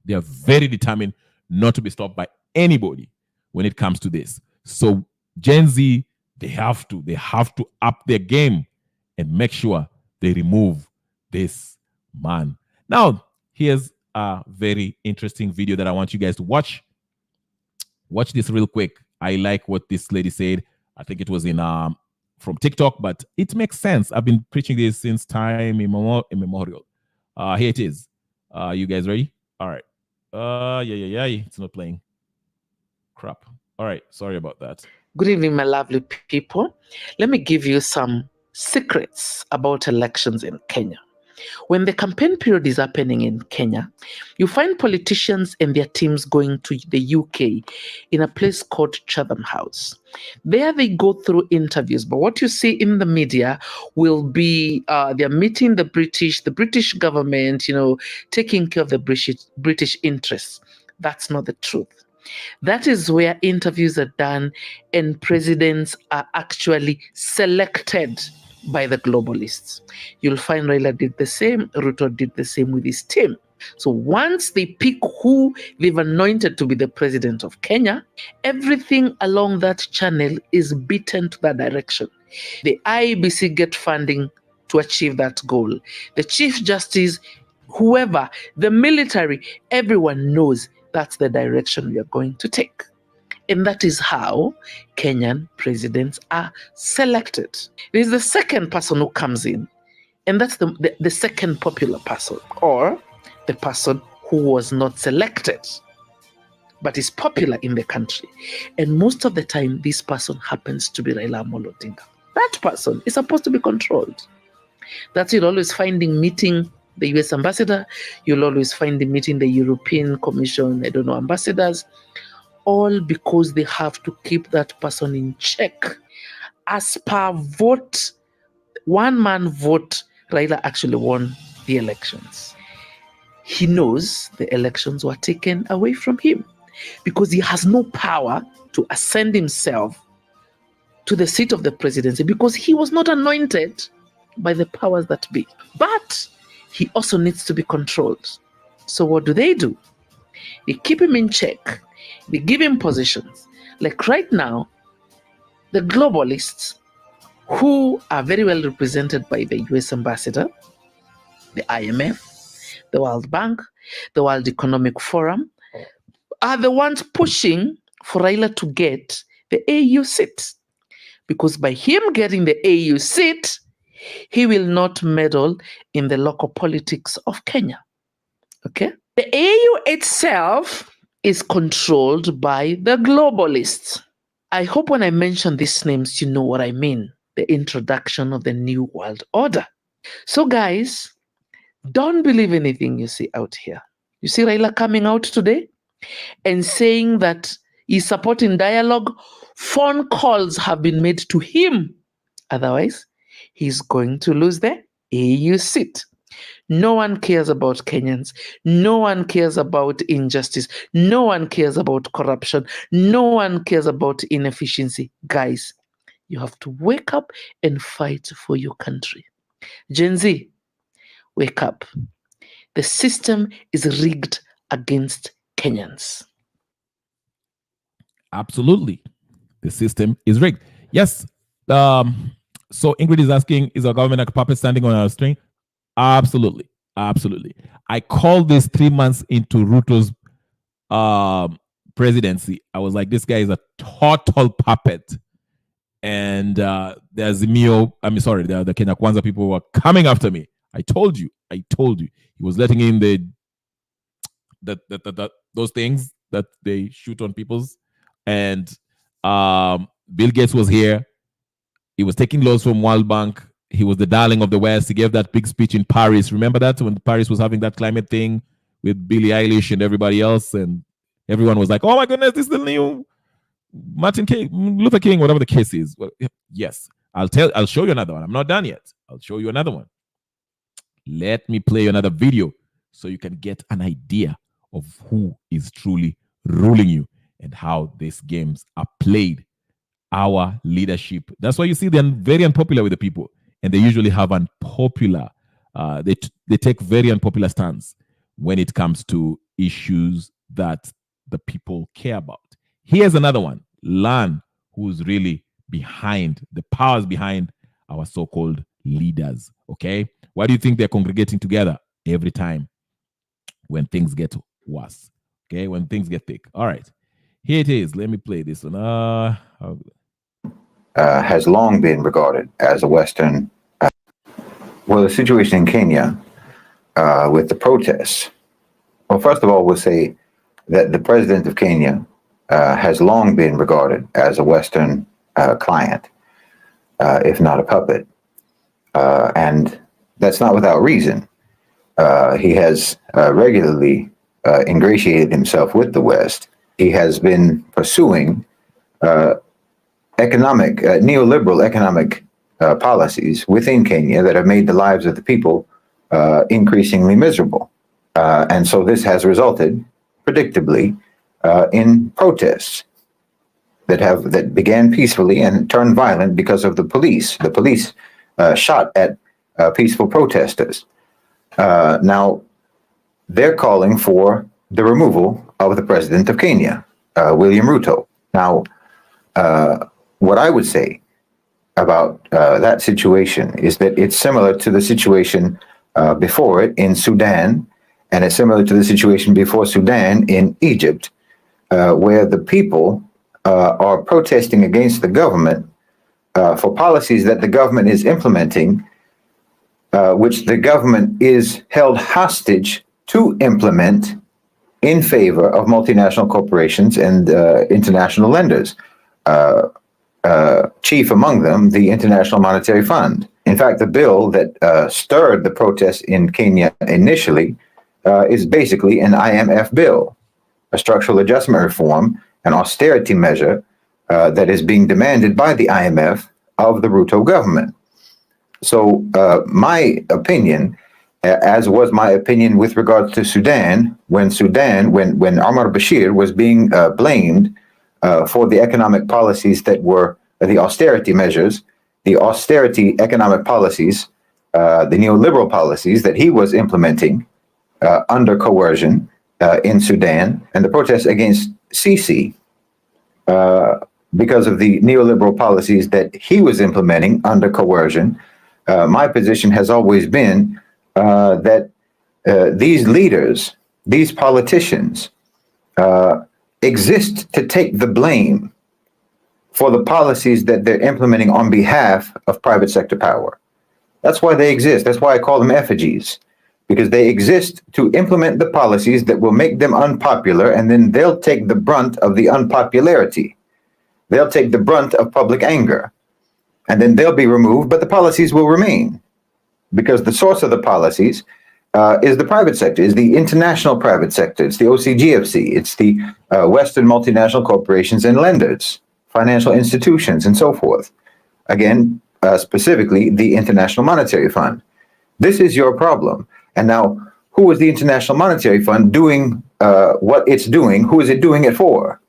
Speaker 1: They are very determined not to be stopped by anybody when it comes to this. So Gen Z, they have to up their game and make sure they remove this man. Now, here's a very interesting video that I want you guys to watch. Watch this real quick. I like what this lady said. I think it was in from TikTok, but it makes sense. I've been preaching this since time immemorial. Here it is. You guys ready? All right. Yeah. It's not playing. Crap. All right. Sorry about that.
Speaker 3: Good evening, my lovely people. Let me give you some secrets about elections in Kenya. When the campaign period is happening in Kenya, you find politicians and their teams going to the UK in a place called Chatham House. There they go through interviews, but what you see in the media will be they're meeting the British government, taking care of the British interests. That's not the truth. That is where interviews are done and presidents are actually selected by the globalists. You'll find Raila did the same, Ruto did the same with his team. So once they pick who they've anointed to be the president of Kenya, everything along that channel is beaten to that direction. The IBC get funding to achieve that goal. The Chief Justice, whoever, the military, everyone knows that's the direction we are going to take. And that is how Kenyan presidents are selected. There is the second person who comes in, and that's the second popular person, or the person who was not selected, but is popular in the country. And most of the time, this person happens to be Raila Amolo Odinga. That person is supposed to be controlled. That's you'll always find him meeting the US ambassador. You'll always find him meeting the European Commission, ambassadors. All because they have to keep that person in check. As per vote, one man vote, Raila actually won the elections. He knows the elections were taken away from him because he has no power to ascend himself to the seat of the presidency because he was not anointed by the powers that be. But he also needs to be controlled. So what do? They keep him in check. They give him positions. Like right now, the globalists, who are very well represented by the US ambassador, the IMF, the World Bank, the World Economic Forum, are the ones pushing for Raila to get the AU seat. Because by him getting the AU seat, he will not meddle in the local politics of Kenya. Okay? The AU itself is controlled by the globalists. I hope when I mention these names, you know what I mean. The introduction of the New World Order. So guys, Don't believe anything you see out here. You see Raila coming out today and saying that he's supporting dialogue. Phone calls have been made to him. Otherwise, he's going to lose the AU seat. No one cares about Kenyans. No one cares about injustice. No one cares about corruption. No one cares about inefficiency. Guys, you have to wake up and fight for your country. Gen Z, wake up. The system is rigged against Kenyans.
Speaker 1: Absolutely. The system is rigged. Yes. So Ingrid is asking, is our government like a puppet standing on our string? Absolutely. Absolutely. I called this 3 months into Ruto's presidency. I was like, this guy is a total puppet. And there's the Kenya Kwanza people were coming after me. I told you. He was letting in those things that they shoot on people's. And Bill Gates was here. He was taking loans from World Bank. He was the darling of the West. He gave that big speech in Paris. Remember that when Paris was having that climate thing with Billie Eilish and everybody else, and everyone was like, "Oh my goodness, this is the new Martin Luther King, whatever the case is." Well, yes, I'll show you another one. I'm not done yet. I'll show you another one. Let me play another video so you can get an idea of who is truly ruling you and how these games are played. Our leadership. That's why you see they're very unpopular with the people, and they usually have unpopular. They take very unpopular stance when it comes to issues that the people care about. Here's another one. Learn who's really behind the powers behind our so-called leaders. Okay, why do you think they're congregating together every time when things get worse? Okay, when things get thick. All right, here it is. Let me play this one.
Speaker 4: Has long been regarded as a Western. Well, the situation in Kenya with the protests. Well, first of all, we'll say that the president of Kenya has long been regarded as a Western client, if not a puppet. And that's not without reason. He has regularly ingratiated himself with the West. He has been pursuing neoliberal economic policies within Kenya that have made the lives of the people increasingly miserable. And so this has resulted, predictably, in protests that began peacefully and turned violent because of the police. The police shot at peaceful protesters. Now, they're calling for the removal of the president of Kenya, William Ruto. Now, what I would say about that situation is that it's similar to the situation before it in Sudan, and it's similar to the situation before Sudan in Egypt, where the people are protesting against the government for policies that the government is implementing, which the government is held hostage to implement in favor of multinational corporations and international lenders. Chief among them, the International Monetary Fund. In fact, the bill that stirred the protests in Kenya initially is basically an IMF bill, a structural adjustment reform, an austerity measure that is being demanded by the IMF of the Ruto government. So my opinion, as was my opinion with regards to Sudan, when Omar Bashir was being blamed for the economic policies that were the austerity measures, the austerity economic policies, the neoliberal policies that he was implementing under coercion in Sudan, and the protests against Sisi because of the neoliberal policies that he was implementing under coercion. My position has always been that these leaders, these politicians, exist to take the blame for the policies that they're implementing on behalf of private sector power. That's why they exist. That's why I call them effigies, because they exist to implement the policies that will make them unpopular, and then they'll take the brunt of the unpopularity. They'll take the brunt of public anger, and then they'll be removed, but the policies will remain, because the source of the policies is the private sector, is the international private sector. It's the OCGFC. It's the Western multinational corporations and lenders, financial institutions, and so forth. Again, specifically, the International Monetary Fund. This is your problem. And now, who is the International Monetary Fund doing what it's doing? Who is it doing it for?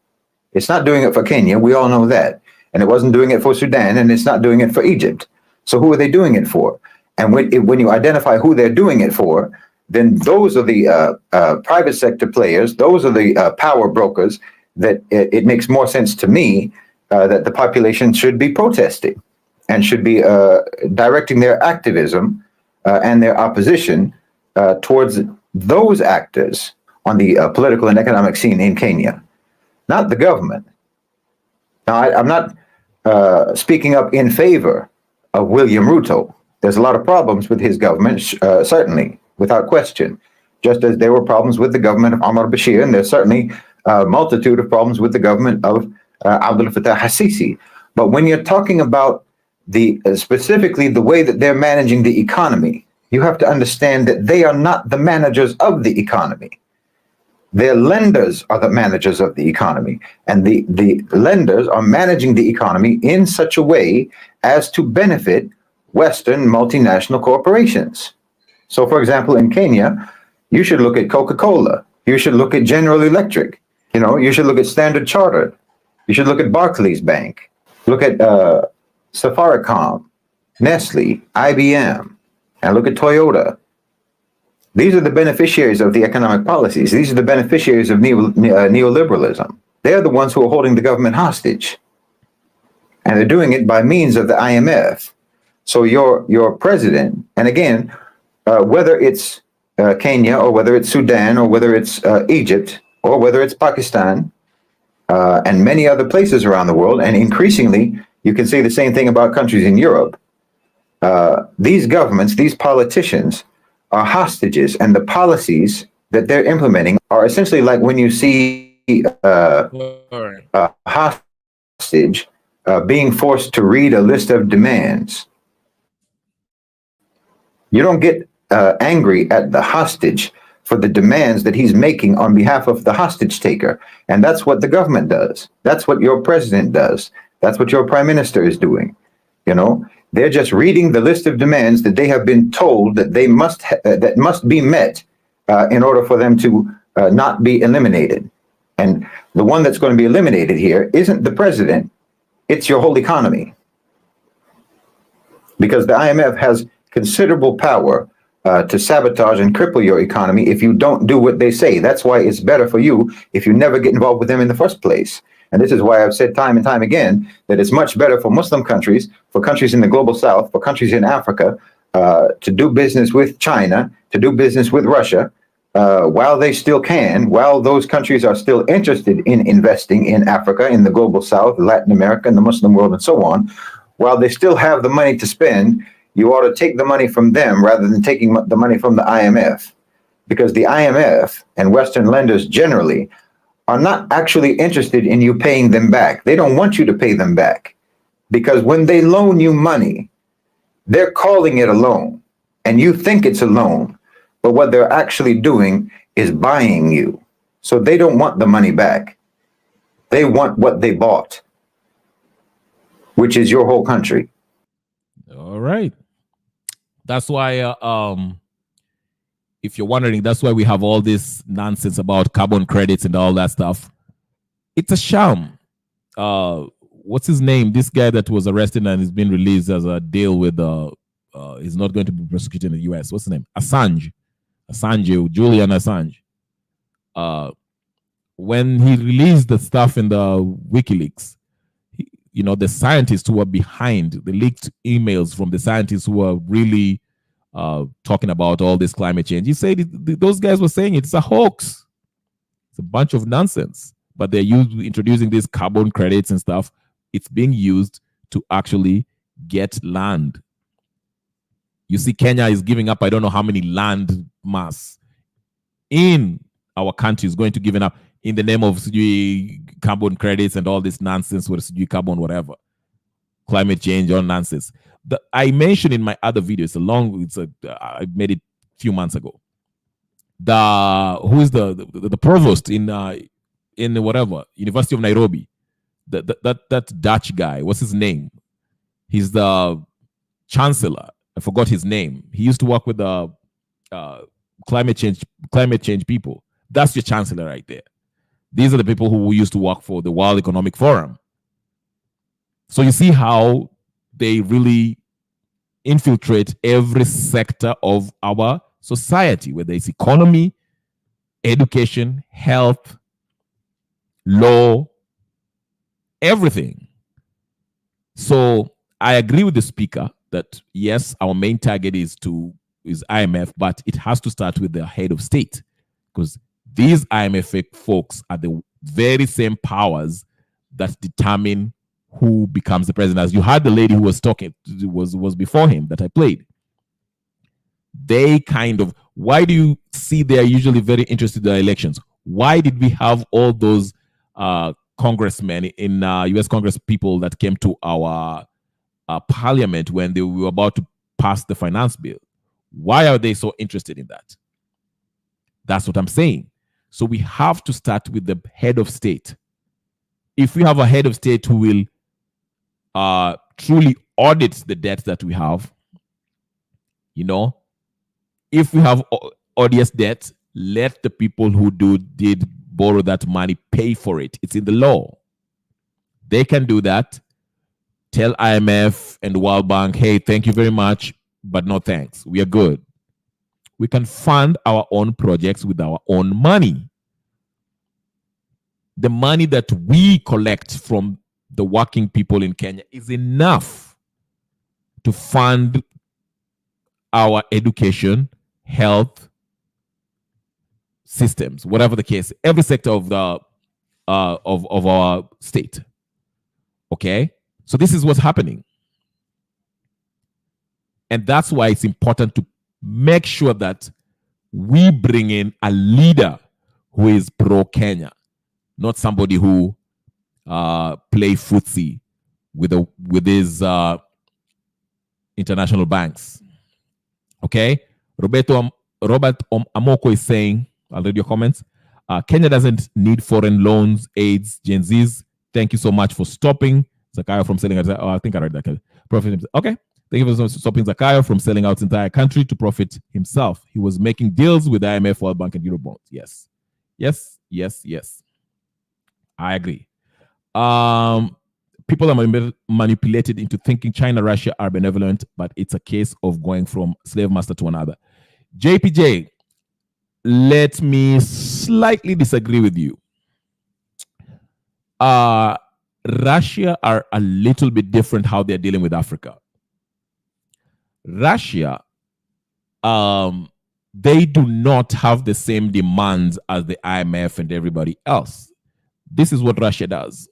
Speaker 4: It's not doing it for Kenya. We all know that. And it wasn't doing it for Sudan, and it's not doing it for Egypt. So who are they doing it for? And when you identify who they're doing it for, then those are the private sector players. Those are the power brokers that it makes more sense to me that the population should be protesting and should be directing their activism and their opposition towards those actors on the political and economic scene in Kenya, not the government. Now, I'm not speaking up in favor of William Ruto. There's a lot of problems with his government, certainly, without question, just as there were problems with the government of Omar Bashir, and there's certainly a multitude of problems with the government of Abdel Fattah al-Sisi. But when you're talking about specifically the way that they're managing the economy, you have to understand that they are not the managers of the economy. Their lenders are the managers of the economy, and the lenders are managing the economy in such a way as to benefit Western multinational corporations. So, for example, in Kenya, you should look at Coca-Cola. You should look at General Electric. You should look at Standard Chartered. You should look at Barclays Bank. Look at Safaricom, Nestle, IBM, and look at Toyota. These are the beneficiaries of the economic policies. These are the beneficiaries of neoliberalism. They're the ones who are holding the government hostage. And they're doing it by means of the IMF. So your president, and again, whether it's Kenya or whether it's Sudan or whether it's Egypt or whether it's Pakistan and many other places around the world, and increasingly you can say the same thing about countries in Europe, these governments, these politicians are hostages, and the policies that they're implementing are essentially like when you see a hostage being forced to read a list of demands. You don't get angry at the hostage for the demands that he's making on behalf of the hostage taker. And that's what the government does. That's what your president does. That's what your prime minister is doing. They're just reading the list of demands that they have been told that they must that must be met in order for them to not be eliminated. And the one that's going to be eliminated here isn't the president, it's your whole economy. Because the IMF has considerable power to sabotage and cripple your economy if you don't do what they say. That's why it's better for you if you never get involved with them in the first place. And this is why I've said time and time again that it's much better for Muslim countries, for countries in the global south, for countries in Africa, to do business with China, to do business with Russia, while they still can, while those countries are still interested in investing in Africa, in the global south, Latin America, and the Muslim world, and so on. While they still have the money to spend, you ought to take the money from them rather than taking the money from the IMF. Because the IMF and Western lenders generally are not actually interested in you paying them back. They don't want you to pay them back. Because when they loan you money, they're calling it a loan. And you think it's a loan. But what they're actually doing is buying you. So they don't want the money back. They want what they bought, which is your whole country.
Speaker 1: All right. That's why, if you're wondering, that's why we have all this nonsense about carbon credits and all that stuff. It's a sham. What's his name? This guy that was arrested and has been released as a deal with, he's not going to be prosecuted in the US. What's his name? Julian Assange. When he released the stuff in the WikiLeaks, the scientists who were behind the leaked emails from the scientists who were really talking about all this climate change. He said those guys were saying it's a hoax. It's a bunch of nonsense. But they're introducing these carbon credits and stuff. It's being used to actually get land. You see, Kenya is giving up, I don't know how many land mass in our country is going to give it up in the name of carbon credits and all this nonsense with carbon, whatever, climate change, all nonsense. I mentioned in my other video, I made it a few months ago. who is the provost in whatever University of Nairobi, that Dutch guy, what's his name? He's the chancellor. I forgot his name. He used to work with the climate change people. That's your chancellor right there. These are the people who used to work for the World Economic Forum. So you see how they really infiltrate every sector of our society, whether it's economy, education, health, law, everything. So I agree with the speaker that yes, our main target is IMF, but it has to start with the head of state, because these IMF folks are the very same powers that determine who becomes the president. As you heard the lady who was talking, was before him that I played. They kind of, why do you see they are usually very interested in the elections? Why did we have all those congressmen in US Congress people that came to our parliament when we were about to pass the finance bill? Why are they so interested in that? That's what I'm saying. So we have to start with the head of state. If we have a head of state who will truly audit the debt that we have, if we have odious debt, let the people who did borrow that money pay for it. It's in the law. They can do that. Tell IMF and World Bank, hey, thank you very much, but no thanks. We are good. We can fund our own projects with our own money. The money that we collect from the working people in Kenya is enough to fund our education, health systems, whatever the case, every sector of the of our state. Okay, so this is what's happening, and that's why it's important to make sure that we bring in a leader who is pro-Kenya, not somebody who play footsie with his international banks. Okay, Robert Amoko is saying, I'll read your comments. Kenya doesn't need foreign loans, aids, Gen Zs. Thank you so much for stopping Zakayo from selling. I think I read that. Profit. Okay. Thank you for stopping Zakayo from selling out his entire country to profit himself. He was making deals with IMF, World Bank, and Eurobonds. Yes. Yes. Yes. Yes. I agree. People are manipulated into thinking China, Russia are benevolent, but it's a case of going from slave master to another. JPJ, let me slightly disagree with you. Russia are a little bit different how they're dealing with Africa. Russia, they do not have the same demands as the IMF and everybody else. This is what Russia does.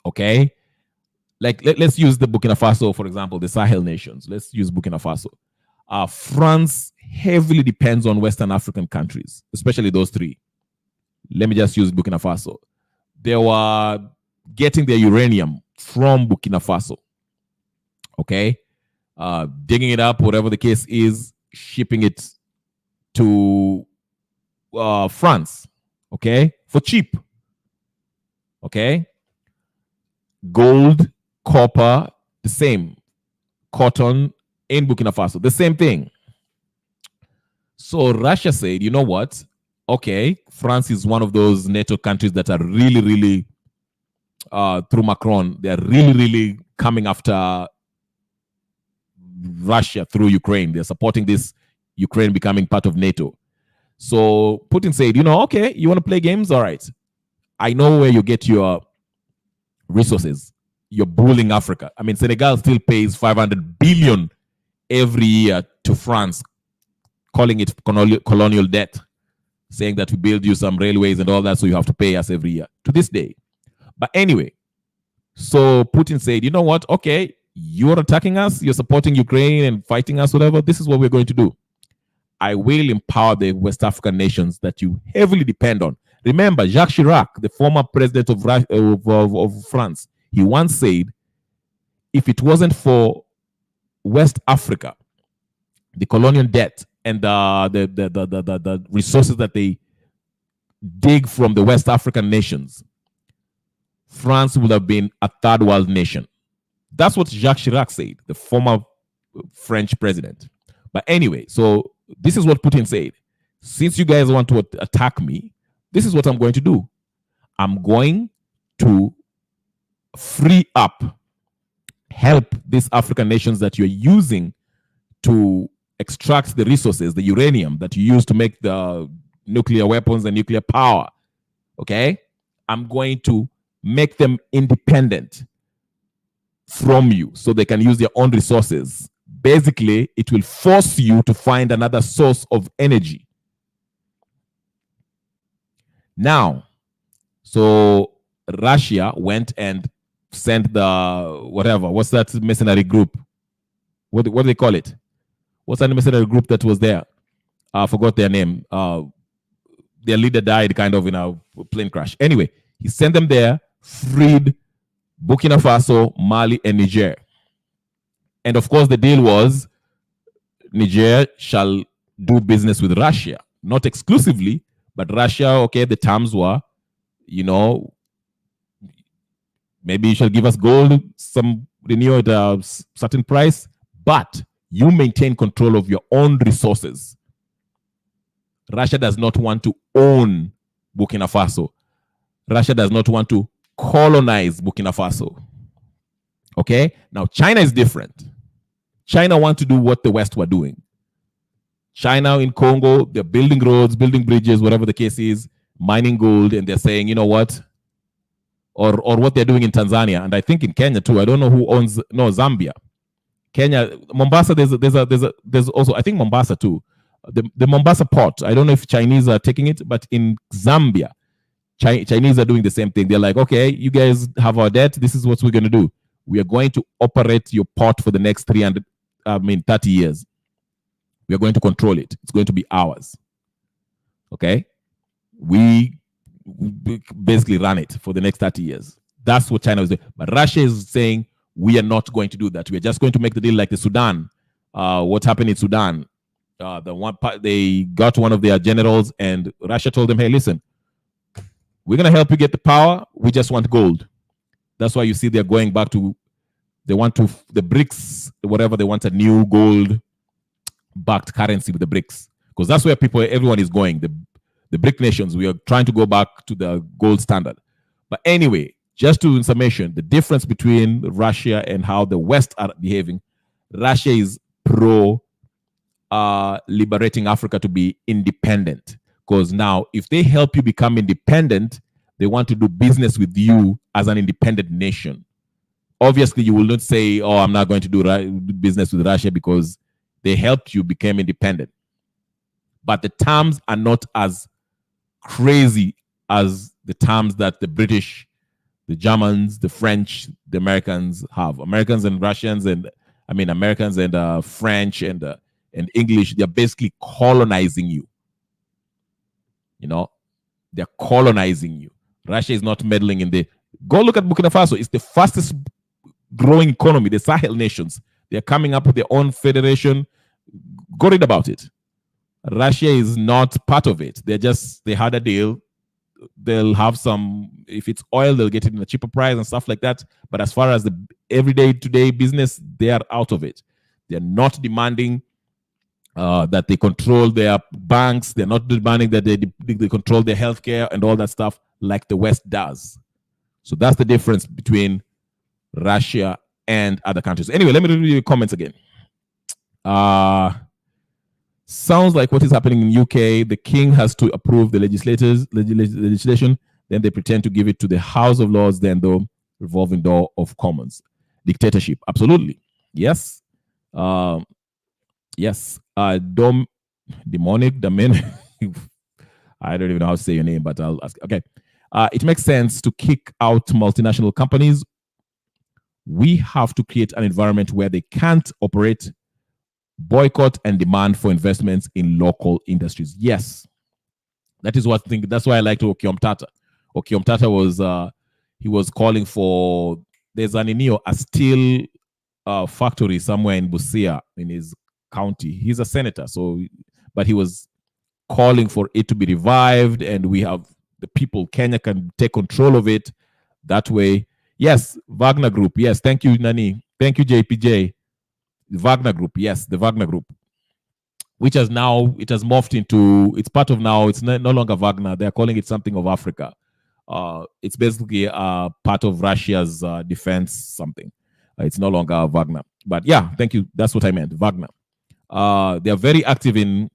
Speaker 1: Okay? Like, let's use the Burkina Faso, for example, the Sahel nations. Let's use Burkina Faso. France heavily depends on Western African countries, especially those three. Let me just use Burkina Faso. They were getting their uranium from Burkina Faso. Okay? Digging it up, whatever the case is, shipping it to France. Okay? For cheap. Okay? Gold, copper, the same. Cotton in Burkina Faso, the same thing. So Russia said, you know what? Okay, France is one of those NATO countries that are really, really, through Macron, they're really, really coming after Russia through Ukraine. They're supporting this Ukraine becoming part of NATO. So Putin said, okay, you want to play games? All right. I know where you get your resources. You're bullying Africa. I mean, Senegal still pays 500 billion every year to France, calling it colonial debt, saying that we build you some railways and all that, so you have to pay us every year to this day. But anyway, so Putin said, you know what? Okay, you're attacking us, you're supporting Ukraine and fighting us, whatever. This is what we're going to do. I will empower the West African nations that you heavily depend on. Remember, Jacques Chirac, the former president of France, he once said, if it wasn't for West Africa, the colonial debt and the resources that they dig from the West African nations, France would have been a third world nation. That's what Jacques Chirac said, the former French president. But anyway, so this is what Putin said. Since you guys want to attack me, this is what I'm going to do. I'm going to free up, help these African nations that you're using to extract the resources, the uranium that you use to make the nuclear weapons and nuclear power. Okay? I'm going to make them independent from you so they can use their own resources. Basically, it will force you to find another source of energy. Now, so Russia went and sent the whatever. What's that mercenary group? What do they call it? What's that mercenary group that was there? I forgot their name. Their leader died kind of in a plane crash. Anyway, he sent them there, freed Burkina Faso, Mali, and Niger. And of course, the deal was Niger shall do business with Russia. Not exclusively, but Russia, okay, the terms were, maybe you shall give us gold, some renew at a certain price, but you maintain control of your own resources. Russia does not want to own Burkina Faso. Russia does not want to colonize Burkina Faso. Okay? Now, China is different. China wants to do what the West were doing. China in Congo, they're building roads, building bridges, whatever the case is, mining gold, and they're saying, you know what? Or what they're doing in Tanzania, and I think in Kenya too. I don't know who owns, no, Zambia. Kenya, Mombasa, there's also, I think Mombasa too. The Mombasa port, I don't know if Chinese are taking it, but in Zambia, Chinese are doing the same thing. They're like, okay, you guys have our debt. This is what we're going to do. We are going to operate your port for the next 30 years. We are going to control it. It's going to be ours. Okay? We basically run it for the next 30 years. That's what China is doing. But Russia is saying, we are not going to do that. We are just going to make the deal like the Sudan. What happened in Sudan? They got one of their generals, and Russia told them, hey, listen, we're going to help you get the power. We just want gold. That's why you see they're going back to, the BRICS, whatever, they want a new gold-backed currency with the BRICS. Because that's where everyone is going. The BRIC nations, we are trying to go back to the gold standard. But anyway, just to summation, the difference between Russia and how the West are behaving, Russia is liberating Africa to be independent. Because now, if they help you become independent, they want to do business with you as an independent nation. Obviously, you will not say, oh, I'm not going to do business with Russia because they helped you become independent. But the terms are not as crazy as the terms that the British, the Germans, the French, the Americans have. Americans and Russians, and Americans and French and English, they're basically colonizing you. They're colonizing you. Russia is not meddling in the... Go look at Burkina Faso. It's the fastest growing economy, the Sahel nations. They're coming up with their own federation. Go read about it. Russia is not part of it. They had a deal. They'll have some, if it's oil, they'll get it in a cheaper price and stuff like that. But as far as the everyday today business, they are out of it. They're not demanding that they control their banks. They're not demanding that they control their healthcare and all that stuff like the West does. So that's the difference between Russia and other countries. Anyway, let me read your comments again. Sounds like what is happening in UK. The king has to approve the legislation. Then they pretend to give it to the House of Lords. Then the revolving door of Commons. Dictatorship. Absolutely. Yes. Yes. Demonic. I don't even know how to say your name, but I'll ask. Okay. It makes sense to kick out multinational companies. We have to create an environment where they can't operate, boycott, and demand for investments in local industries. Yes, that is what I think. That's why I liked Okiom Tata. Okiom Tata was calling for, there's a steel factory somewhere in Busia in his county. He's a senator, so but he was calling for it to be revived, and we have the people, Kenya can take control of it that way. Yes, Wagner Group. Yes, thank you, Nani. Thank you, JPJ. The Wagner Group. Yes, the Wagner Group, which has now, it has morphed into, it's part of now, it's no longer Wagner. They're calling it something of Africa. It's basically part of Russia's defense something. It's no longer Wagner. But yeah, thank you. That's what I meant, Wagner. They are very active in,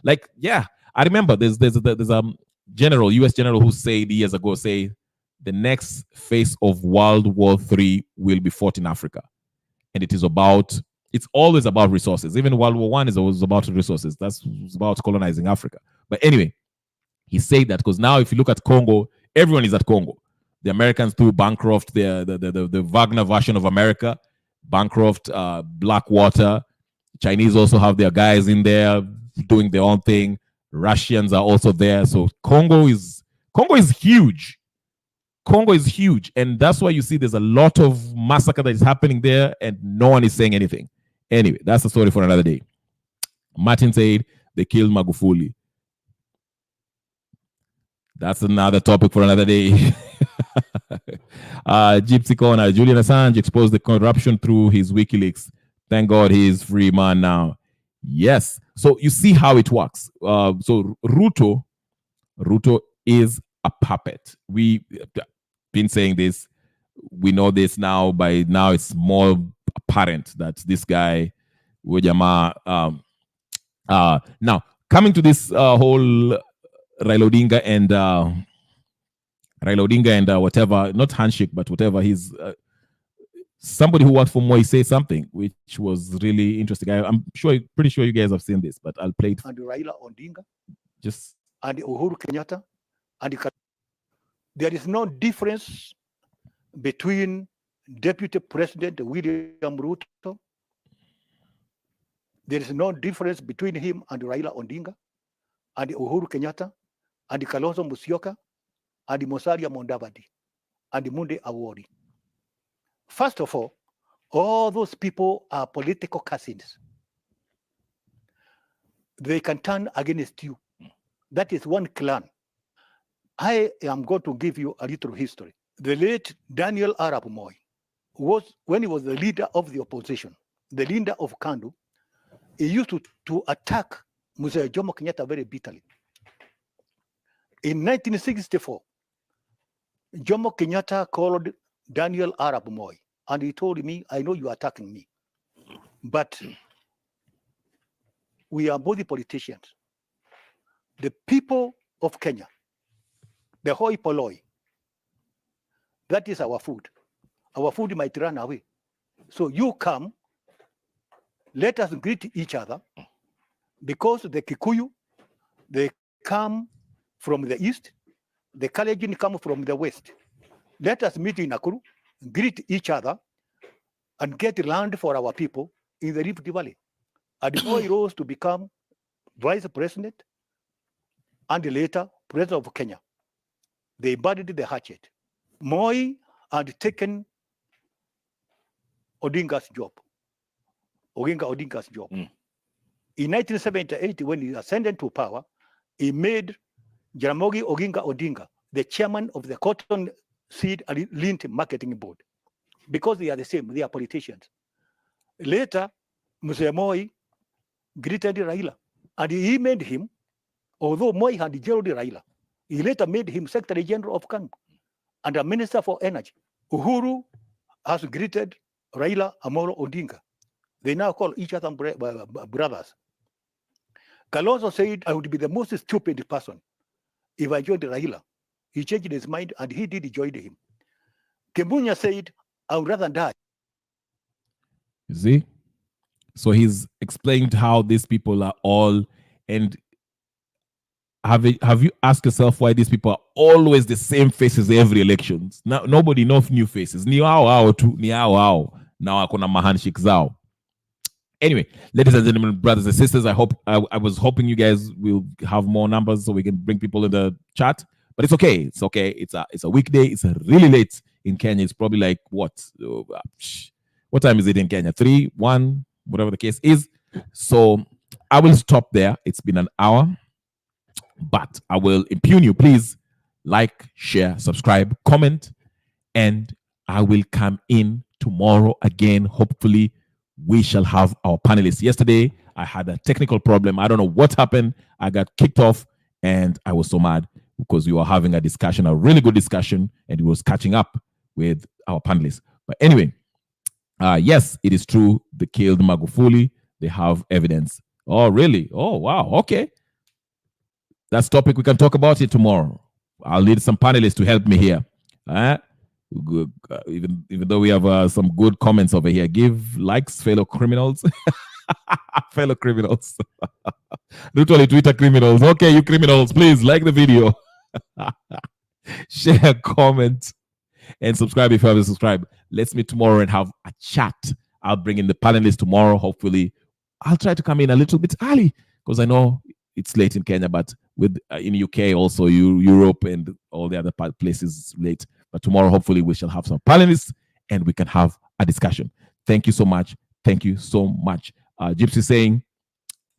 Speaker 1: like, yeah, I remember there's a general, US general who said years ago, say, the next phase of World War III will be fought in Africa. And it is about, it's always about resources. Even World War I is always about resources. That's about colonizing Africa. But anyway, he said that because now if you look at Congo, everyone is at Congo. The Americans through Bancroft, the Wagner version of America, Bancroft, Blackwater. Chinese also have their guys in there doing their own thing. Russians are also there. So Congo is huge. Congo is huge. And that's why you see there's a lot of massacre that is happening there and no one is saying anything. Anyway, that's a story for another day. Martin said they killed Magufuli. That's another topic for another day. Gypsy Corner, Julian Assange exposed the corruption through his WikiLeaks. Thank God he is free man now. Yes. So you see how it works. So Ruto is a puppet. We've been saying this. We know this now. By now, it's more apparent that this guy, Wojama, now coming to this whole Raila Odinga and whatever, not handshake, but whatever. He's somebody who worked for Moi say something which was really interesting. I'm pretty sure you guys have seen this, but I'll play it.
Speaker 5: And Raila Odinga,
Speaker 1: just
Speaker 5: and Uhuru Kenyatta, and there is no difference between Deputy President William Ruto. There is no difference between him and Raila Odinga, and Uhuru Kenyatta, and Kalonzo Musyoka, and Musalia Mudavadi, and Munde Awori. First of all those people are political cousins. They can turn against you. That is one clan. I am going to give you a little history. The late Daniel Arap Moi was, when he was the leader of the opposition, the leader of KANU, he used to attack Mzee Jomo Kenyatta very bitterly. In 1964, Jomo Kenyatta called Daniel Arap Moi and he told me, I know you are attacking me, but we are both politicians. The people of Kenya, the hoi polloi, that is our food. Our food might run away. So you come, let us greet each other, because the Kikuyu, they come from the east, the Kalenjin come from the west. Let us meet in Nakuru, greet each other, and get land for our people in the Rift Valley. And Moi rose to become vice president and later president of Kenya. They buried the hatchet. Moi had taken Odinga's job. Odinga's job. In 1978, when he ascended to power, he made Jaramogi Oginga Odinga the chairman of the Cotton Seed and Lint Marketing Board, because they are the same, they are politicians. Later, Mzee Moi greeted Raila, and he made him, although Moi had jailed Raila, he later made him Secretary General of KANU and a Minister for Energy. Uhuru has greeted Raila Amolo Odinga. They now call each other brothers. Kalonzo said, I would be the most stupid person if I joined Raila. He changed his mind and he did join him. Kemunya said, I would rather die.
Speaker 1: You see? So he's explained how these people are all, and have you asked yourself why these people are always the same faces every elections? Now nobody knows new faces. Ni hao tu, ni hao. Now akona mahandshake zao. Anyway, ladies and gentlemen, brothers and sisters, I was hoping you guys will have more numbers so we can bring people in the chat. But it's okay. It's okay. It's a weekday. It's really late in Kenya. It's probably like what time is it in Kenya? 3, 1, whatever the case is. So I will stop there. It's been an hour, but I will impugn you. Please like, share, subscribe, comment, and I will come in tomorrow again. Hopefully, we shall have our panelists. Yesterday, I had a technical problem. I don't know what happened. I got kicked off, and I was so mad because we were having a discussion, a really good discussion, and it was catching up with our panelists. But anyway, yes, it is true. They killed Magufuli. They have evidence. Oh, really? Oh, wow. Okay. That's topic. We can talk about it tomorrow. I'll need some panelists to help me here. Good. Even though we have some good comments over here, give likes, fellow criminals. Fellow criminals. Literally Twitter criminals. Okay, you criminals, please like the video. Share, comment, and subscribe if you haven't subscribed. Let's meet tomorrow and have a chat. I'll bring in the panelists tomorrow. Hopefully, I'll try to come in a little bit early because I know it's late in Kenya, but with in UK also, Europe and all the other places late. But tomorrow, hopefully, we shall have some panelists and we can have a discussion. Thank you so much. Thank you so much. Gypsy saying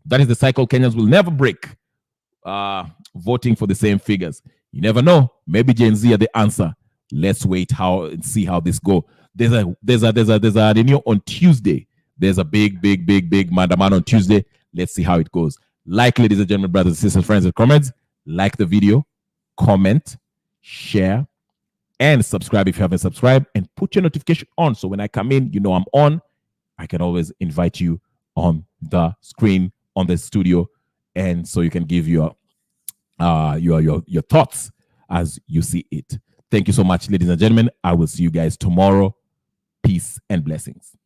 Speaker 1: that is the cycle Kenyans will never break. Voting for the same figures. You never know. Maybe Gen Z are the answer. Let's wait and see how this goes. There's a renew on Tuesday. There's a big mandaman on Tuesday. Let's see how it goes. Like, ladies and gentlemen, brothers and sisters, friends and comments, like the video, comment, share, and subscribe if you haven't subscribed, and put your notification on. So when I come in, you know I'm on. I can always invite you on the screen, on the studio, and so you can give your thoughts as you see it. Thank you so much, ladies and gentlemen. I will see you guys tomorrow. Peace and blessings.